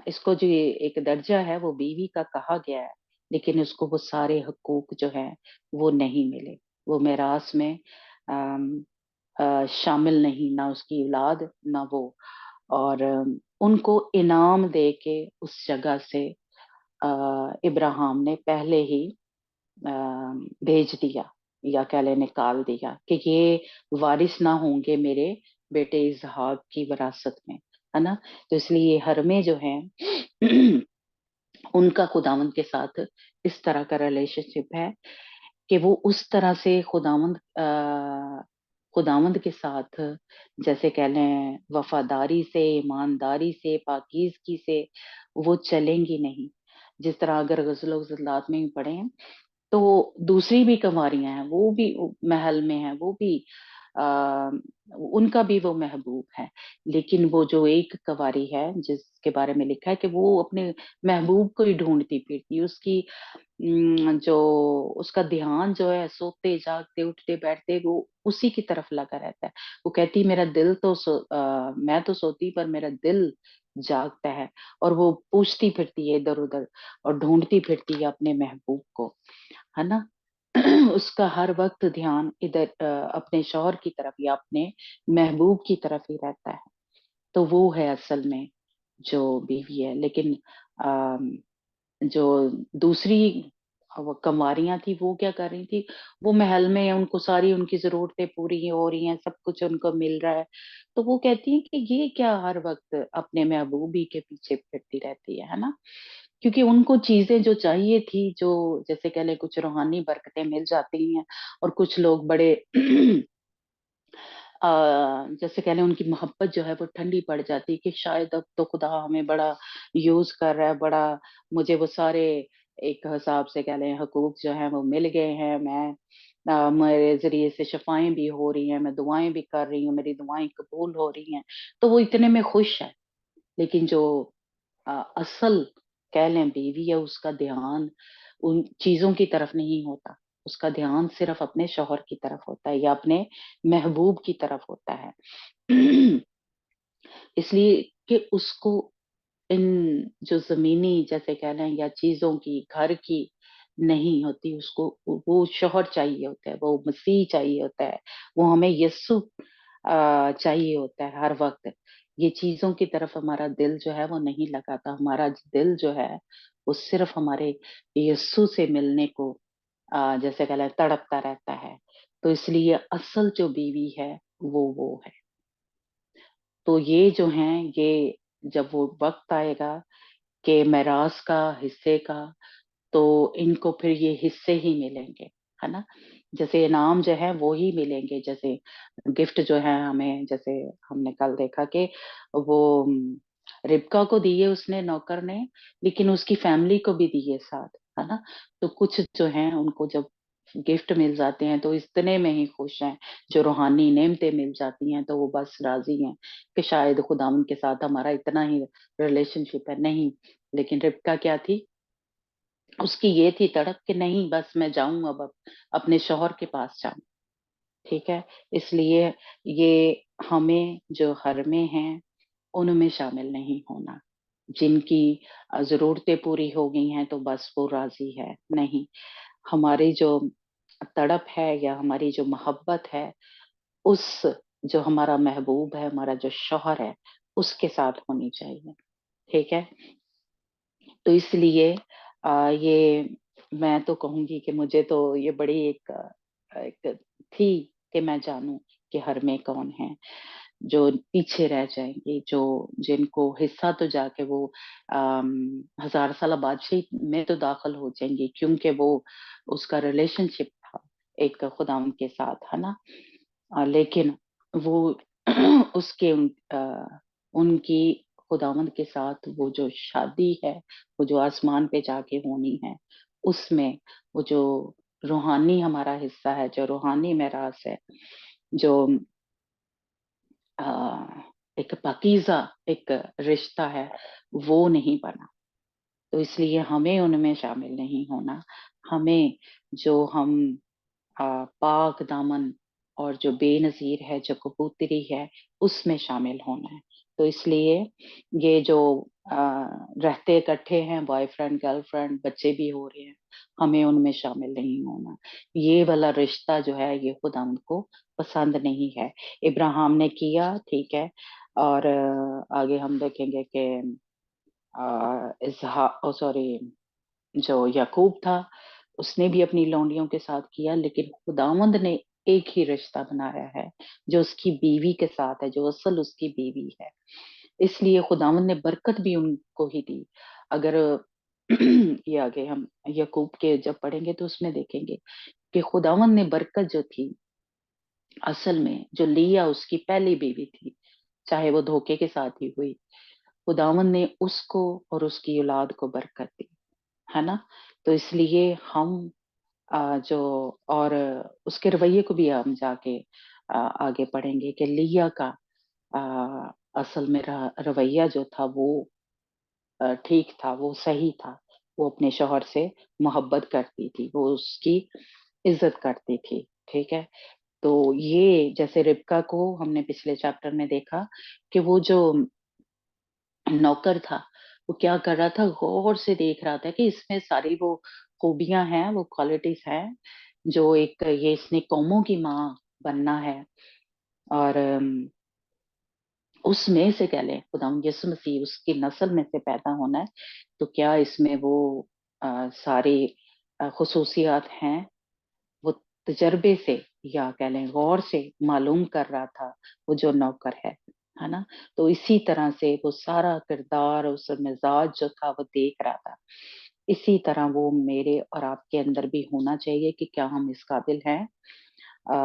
Speaker 1: इसको जो ये एक दर्जा है वो बीवी का कहा गया है, लेकिन उसको वो सारे हकूक जो है वो नहीं मिले। वो मेरास में शामिल नहीं, ना उसकी औलाद ना वो। और उनको इनाम दे के उस जगह से इब्राहिम ने पहले ही भेज दिया, या कह लें निकाल दिया, कि ये वारिस ना होंगे मेरे बेटे इसहाक की विरासत में, है ना। तो इसलिए हर में जो है उनका खुदावंद के साथ इस तरह का रिलेशनशिप है कि वो उस तरह से खुदावंद के साथ, जैसे कह लें वफादारी से, ईमानदारी से, पाकीज़गी से वो चलेंगी नहीं। जिस तरह अगर ग़ज़ल-ओ ग़ज़लात में भी पढ़ें, तो दूसरी भी कंवारियाँ हैं, वो भी महल में हैं, वो भी अ, उनका भी वो महबूब है। लेकिन वो जो एक कंवारी है जिसके बारे में लिखा है कि वो अपने महबूब को ही ढूँढती फिरती, उसकी जो उसका ध्यान जो है सोते जागते उठते बैठते वो उसी की तरफ लगा रहता है। वो कहती मेरा दिल तो मैं तो सोती पर मेरा दिल जागता है, और वो पूछती फिरती है इधर उधर और ढूंढती फिरती है अपने महबूब को, है ना। उसका हर वक्त ध्यान इधर अपने शौहर की तरफ या अपने महबूब की तरफ ही रहता है। तो वो है असल में जो बीवी है। लेकिन जो दूसरी वो कंवारियां थी वो क्या कर रही थी, वो महल में है, उनको सारी उनकी जरूरतें पूरी हो रही हैं, सब कुछ उनको मिल रहा है। तो वो कहती हैं कि ये क्या हर वक्त अपने महबूबी के पीछे फिरती रहती है ना। क्योंकि उनको चीजें जो चाहिए थी, जो जैसे कह ले कुछ रूहानी बरकतें मिल जाती हैं, और कुछ लोग बड़े जैसे कह लें उनकी मोहब्बत जो है वो ठंडी पड़ जाती है कि शायद अब तो खुदा हमें बड़ा यूज कर रहा है, बड़ा मुझे वो सारे एक हिसाब से कह लें हकूक जो है वो मिल गए हैं। मेरे जरिए से शफाएं भी हो रही हैं, मैं दुआएं भी कर रही हूँ, मेरी दुआएं कबूल हो रही हैं, तो वो इतने में खुश है। लेकिन जो असल कह लें बीवी है, उसका ध्यान उन चीजों की तरफ नहीं होता, उसका ध्यान सिर्फ अपने शौहर की तरफ होता है या अपने महबूब की तरफ होता है। इसलिए कि उसको इन जो जमीनी जैसे कह लें या चीजों की, घर की नहीं होती, उसको वो शौहर चाहिए होता है, वो मसीह चाहिए होता है, वो हमें यस्सु चाहिए होता है हर वक्त। ये चीजों की तरफ हमारा दिल जो है वो नहीं लगाता, हमारा दिल जो है वो सिर्फ हमारे यस्सु से मिलने को जैसे कह लें तड़पता रहता है। तो इसलिए असल जो बीवी है वो है। तो ये जो हैं, ये जब वो वक्त आएगा कि मेरास का, हिस्से का, तो इनको फिर ये हिस्से ही मिलेंगे, है ना। जैसे इनाम जो है वो ही मिलेंगे, जैसे गिफ्ट जो है हमें, जैसे हमने कल देखा कि वो रिबका को दिए उसने नौकर ने, लेकिन उसकी फैमिली को भी दिए साथ, है ना। तो कुछ जो हैं उनको जब गिफ्ट मिल जाते हैं तो इतने में ही खुश हैं। जो रूहानी नेमतें मिल जाती हैं तो वो बस राजी हैं कि शायद खुदावंद के साथ हमारा इतना ही रिलेशनशिप है, नहीं। लेकिन रिबका क्या थी, उसकी ये थी तड़प कि नहीं बस मैं जाऊं अब अपने शौहर के पास जाऊं। ठीक है। इसलिए ये हमें जो हर में हैं उनमें शामिल नहीं होना। जिनकी जरूरतें पूरी हो गई हैं तो बस वो राजी है, नहीं। हमारी जो तड़प है या हमारी जो मोहब्बत है, उस जो हमारा महबूब है, हमारा जो शौहर है, उसके साथ होनी चाहिए। ठीक है। तो इसलिए ये मैं तो कहूँगी कि मुझे तो ये बड़ी एक थी कि मैं जानूँ कि हर में कौन है, जो पीछे रह जाएँगे, जो जिनको हिस्सा तो जाके वो हज़ार साल बादशाही में तो दाखिल हो जाएँगे, क्योंकि वो उसका रिलेशनशिप था एक खुदावंद के साथ, है ना? लेकिन वो उसके उनकी खुदावंद के साथ वो जो शादी है, वो जो आसमान पे जाके होनी है, उसमें वो जो रूहानी हमारा हिस्सा है, जो रूहानी मेरास है, जो एक पाकीज़ा एक रिश्ता है, वो नहीं बना। तो इसलिए हमें उनमें शामिल नहीं होना। हमें जो हम पाक दामन और जो बेनज़ीर है, जो कबूतरी है, उसमें शामिल होना है। तो इसलिए ये जो अ, रहते इकट्ठे हैं, बॉयफ्रेंड, गर्लफ्रेंड, बच्चे भी हो रहे हैं, हमें उनमें शामिल नहीं होना। ये वाला रिश्ता जो है, ये खुदावंद को पसंद नहीं है। इब्राहिम ने किया, ठीक है, और आगे हम देखेंगे कि सॉरी, जो याकूब था, उसने भी अपनी लौंडियों के साथ किया, लेकिन खुदावंद ने एक ही रिश्ता बनाया है, जो उसकी बीवी के साथ है, जो असल उसकी बीवी है। इसलिए खुदावंद ने बरकत भी उनको ही दी। अगर ये आगे हम याकूब के जब पढ़ेंगे तो उसमें देखेंगे कि खुदावंद ने बरकत जो थी, असल में जो लिया उसकी पहली बीवी थी, चाहे वो धोखे के साथ ही हुई, खुदावंद ने उसको और उसकी औलाद को बरकत दी, है ना? तो इसलिए हम जो और उसके रवैये को भी हम जाके आगे पढ़ेंगे कि लिया का असल में रवैया जो था वो ठीक था, वो सही था। वो अपने शौहर से मोहब्बत करती थी, वो उसकी इज्जत करती थी, ठीक है? तो ये जैसे रिबका को हमने पिछले चैप्टर में देखा कि वो जो नौकर था, वो क्या कर रहा था, गौर से देख रहा था कि इसमें सारी वो खूबियां हैं, वो क्वालिटीज हैं, जो एक ये इसने कौमों की माँ बनना है। और उसमें से कह लें खुदाम यीशु मसीह उसकी नस्ल में से पैदा होना है, तो क्या इसमें वो सारी खसूसियात हैं, वो तजर्बे से या कह लें गौर से मालूम कर रहा था, वो जो नौकर है ना? तो इसी तरह से वो सारा किरदार, उस मिजाज जो था वो देख रहा था। इसी तरह वो मेरे और आपके अंदर भी होना चाहिए कि क्या हम इस काबिल हैं, अ,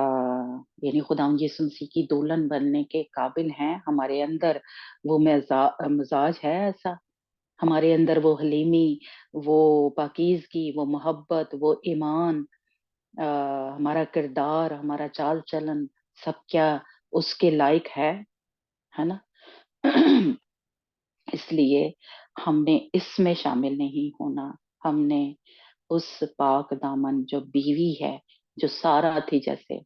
Speaker 1: यानी खुदावंद यीशु मसीह की दुल्हन बनने के काबिल हैं, हमारे अंदर वो मिजाज है ऐसा, हमारे अंदर वो हलीमी, वो पाकीज़गी, वो मोहब्बत, वो ईमान, अ, हमारा किरदार, हमारा चाल चलन, सब क्या उसके लायक है ना? इसलिए हमने इसमें शामिल नहीं होना। हमने उस पाक दामन जो बीवी है, जो सारा थी, जैसे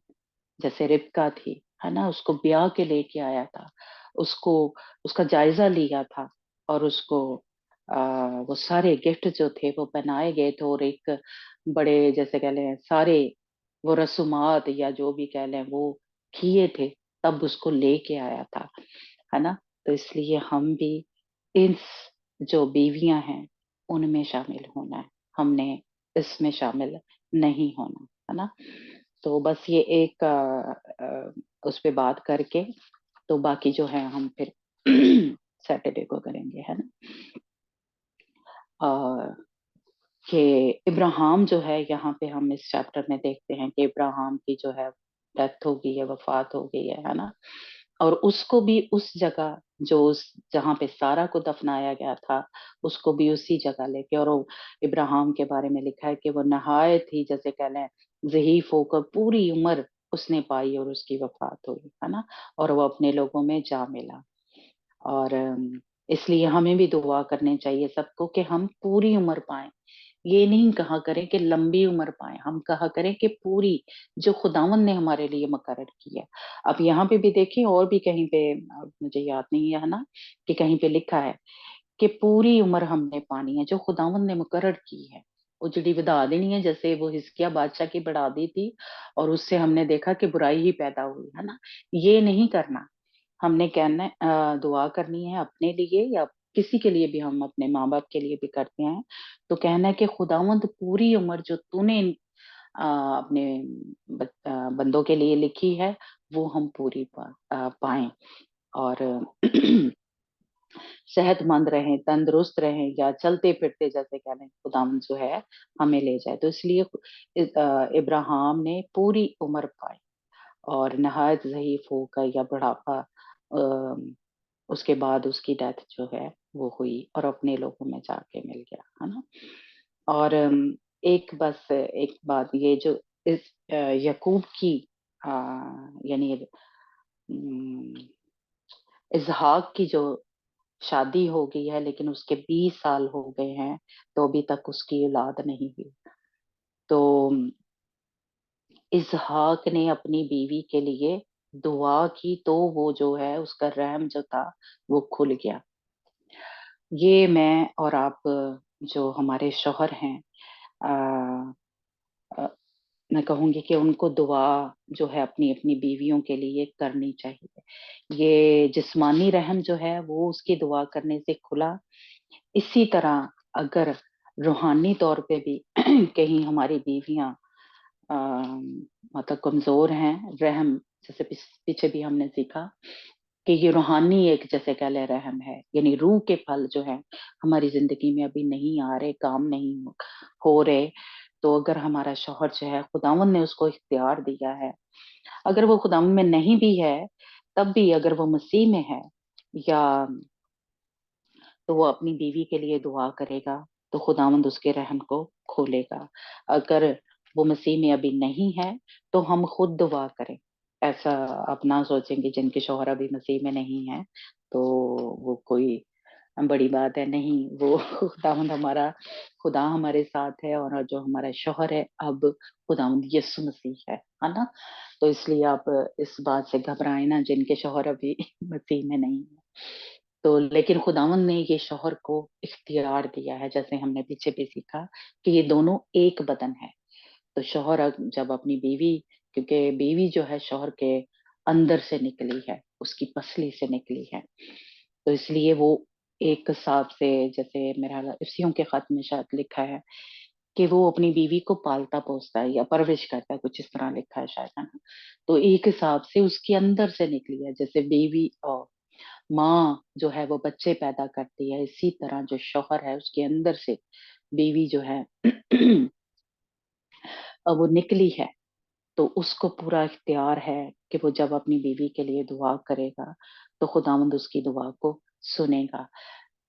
Speaker 1: जैसे रिबका थी, है ना? उसको ब्याह के लेके आया था, उसको उसका जायजा लिया था, और उसको वो सारे गिफ्ट जो थे वो पहनाए गए थे, और एक बड़े जैसे कह लें सारे वो रसूमात या जो भी कह लें वो किए थे, तब उसको लेके आया था, है ना? तो इसलिए हम भी इस जो बीवियां हैं उनमें शामिल होना है, हमने इसमें शामिल नहीं होना, है ना? तो बस ये एक उस पे बात करके, तो बाकी जो है हम फिर सैटरडे को करेंगे, है ना? अ, कि इब्राहिम जो है, यहाँ पे हम इस चैप्टर में देखते हैं कि इब्राहिम की जो है डेथ हो गई है, वफात हो गई है ना? और उसको भी उस जगह जो उस जहाँ पे सारा को दफनाया गया था, उसको भी उसी जगह लेके, और वो इब्राहिम के बारे में लिखा है कि वो नहायत ही जैसे कह लें ज़ईफ होकर पूरी उम्र उसने पाई और उसकी वफात हुई, है ना? और वो अपने लोगों में जा मिला। और इसलिए हमें भी दुआ करनी चाहिए सबको कि हम पूरी उम्र पाएं। ये नहीं कहा करें कि लंबी उम्र पाएं, हम कहा करें कि पूरी, जो खुदावंद ने हमारे लिए मुकर्रर किया। अब यहाँ पे भी देखिए, और भी कहीं पे मुझे याद नहीं है ना, कि कहीं पे लिखा है कि पूरी उम्र हमने पानी है जो खुदावंद ने मुकर्रर की है। वो जिड़ी बढ़ा देनी है, जैसे वो हिजकिय्याह बादशाह की बढ़ा दी थी, और उससे हमने देखा कि बुराई ही पैदा हुई, है ना? ये नहीं करना। हमने कहना है, दुआ करनी है अपने लिए या किसी के लिए भी, हम अपने माँ बाप के लिए भी करते हैं, तो कहना है कि खुदावंद पूरी उम्र जो तूने अपने बंदों के लिए लिखी है, वो हम पूरी पाएं, और सेहतमंद रहें, तंदुरुस्त रहें, या चलते फिरते जैसे कह लें खुदावंद जो है हमें ले जाए। तो इसलिए इब्राहिम ने पूरी उम्र पाई, और नहायत ज़ईफ होकर या बुढ़ापा, उसके बाद उसकी डेथ जो है वो हुई, और अपने लोगों में जाके मिल गया, है ना? और एक बस एक बात, ये जो इस यकूब की यानी इसहाक की जो शादी हो गई है लेकिन उसके 20 साल हो गए हैं तो अभी तक उसकी औलाद नहीं हुई। तो इसहाक ने अपनी बीवी के लिए दुआ की तो वो जो है उसका रहम जो था वो खुल गया। ये मैं और आप जो हमारे शौहर हैं, अ, अ, मैं कहूँगी कि उनको दुआ जो है अपनी-अपनी बीवियों के लिए करनी चाहिए। ये जिस्मानी रहम जो है वो उसकी दुआ करने से खुला। इसी तरह अगर रूहानी तौर पे भी कहीं हमारी बीवियाँ अ, मतलब कमज़ोर हैं, रहम जैसे पीछे भी हमने सीखा कि ये रूहानी एक जैसे कह लें रहम है, यानी रूह के फल जो हैं हमारी ज़िंदगी में अभी नहीं आ रहे, काम नहीं हो रहे, तो अगर हमारा शौहर जो है खुदावंद ने उसको इख्तियार दिया है, अगर वो खुदावंद में नहीं भी है, तब भी अगर वो मसीह में है या तो वो अपनी बीवी के लिए दुआ करेगा, तो खुदावंद उसके रहम को खोलेगा। अगर वो मसीह में अभी नहीं है, तो हम खुद दुआ करें। ऐसा आप ना सोचें कि जिनके शौहर अभी मसीह में नहीं है, तो वो कोई बड़ी बात है, नहीं, वो खुदावंद हमारा खुदा हमारे साथ है और जो हमारा शौहर है, अब खुदावंद यीशु मसीह है ना? तो इसलिए आप इस बात से घबराएँ ना जिनके शौहर अभी मसीह में नहीं है। तो लेकिन खुदावंद ने ये शौहर को इख्तियार दिया है, जैसे हमने पीछे भी सीखा कि ये दोनों एक बदन है। तो शौहर जब अपनी बीवी, क्योंकि बीवी जो है शौहर के अंदर से निकली है, उसकी पसली से निकली है, तो इसलिए वो एक हिसाब से, जैसे मेरा ख्याल है इफ्सियों के खत में शायद लिखा है कि वो अपनी बीवी को पालता-पोसता है या परवरिश करता है, कुछ इस तरह लिखा है शायद, है ना? तो एक हिसाब से उसके अंदर से निकली है, जैसे बीवी माँ जो है वो बच्चे पैदा करती है, इसी तरह जो शौहर है उसके अंदर से बीवी जो है वो निकली है, तो उसको पूरा इख्तियार है कि वो जब अपनी बीवी के लिए दुआ करेगा, तो खुदावंद उसकी दुआ को सुनेगा।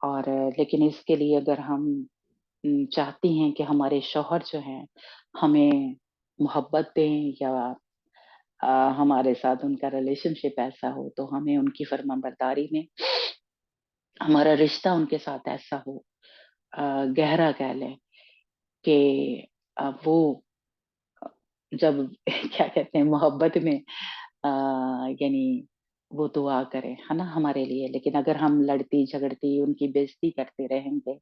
Speaker 1: और लेकिन इसके लिए अगर हम चाहती हैं कि हमारे शौहर जो हैं, हमें मोहब्बत दें या अ, हमारे साथ उनका रिलेशनशिप ऐसा हो, तो हमें उनकी फर्माबरदारी में हमारा रिश्ता उनके साथ ऐसा हो, गहरा कह लें कि वो जब क्या कहते हैं मोहब्बत में यानी वो दुआ करें, है ना, हमारे लिए। लेकिन अगर हम लड़ती-झगड़ती, उनकी बेइज़्ज़ती करते रहेंगे,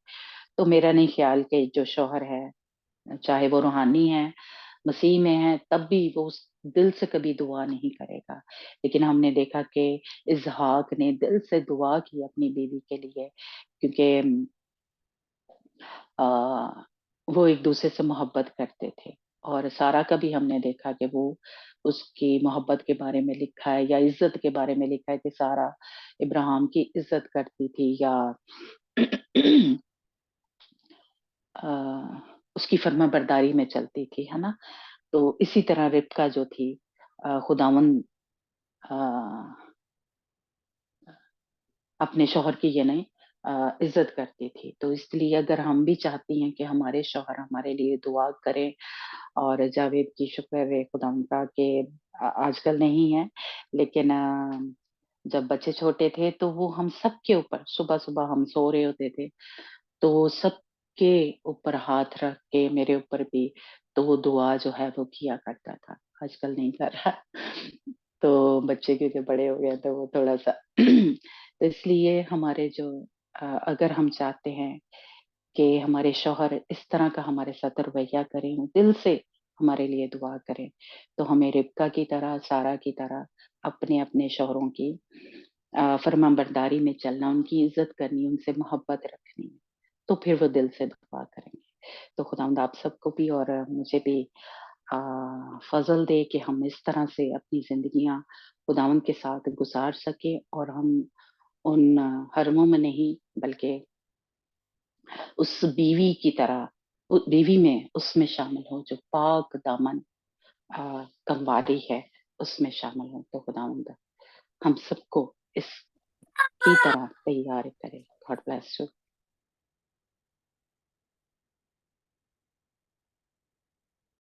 Speaker 1: तो मेरा नहीं ख़्याल कि जो शौहर है, चाहे वो रूहानी है, मसीह में है, तब भी वो उस दिल से कभी दुआ नहीं करेगा। लेकिन हमने देखा कि इसहाक ने दिल से दुआ की अपनी बीवी के लिए, क्योंकि अ, वो एक-दूसरे से मोहब्बत करते थे। और सारा का भी हमने देखा कि वो उसकी मोहब्बत के बारे में लिखा है या इज़्ज़त के बारे में लिखा है कि सारा इब्राहिम की इज़्ज़त करती थी या अ, उसकी फर्माबरदारी में चलती थी, है ना? तो इसी तरह रिबका जो थी, खुदावंद अ, अपने शौहर की ये नहीं इज़्ज़त करती थी। तो इसलिए अगर हम भी चाहती हैं कि हमारे शौहर हमारे लिए दुआ करें, और जावेद की शुक्र है खुदावंद का कि आजकल नहीं है, लेकिन जब बच्चे छोटे थे तो वो हम सबके ऊपर सुबह-सुबह हम सो रहे होते थे, तो वो सबके ऊपर हाथ रख के मेरे ऊपर भी, तो वो दुआ जो है वो किया करता था। आजकल नहीं कर रहा। तो बच्चे क्योंकि बड़े हो गए तो वो थोड़ा-सा तो इसलिए हमारे जो अगर हम चाहते हैं कि हमारे शौहर इस तरह का हमारे साथ रवैया करें, दिल से हमारे लिए दुआ करें, तो हमें रिबका की तरह, सारा की तरह अपने-अपने शौहरों की फर्माबरदारी में चलना, उनकी इज़्ज़त करनी, उनसे मोहब्बत रखनी, तो फिर वो दिल से दुआ करेंगे। तो खुदावंद आप सबको भी और मुझे भी अ, फ़ज़ल दे कि हम इस तरह से अपनी ज़िंदगियाँ खुदावंद के साथ गुज़ार सकें और हम उन हरमों में नहीं, बल्कि उस बीवी की तरह बीवी में उसमें शामिल हो जो पाक दामन कँवारी है, उसमें शामिल हो। तो खुदावंद हम सबको इसकी तरह तैयार करे। God bless you.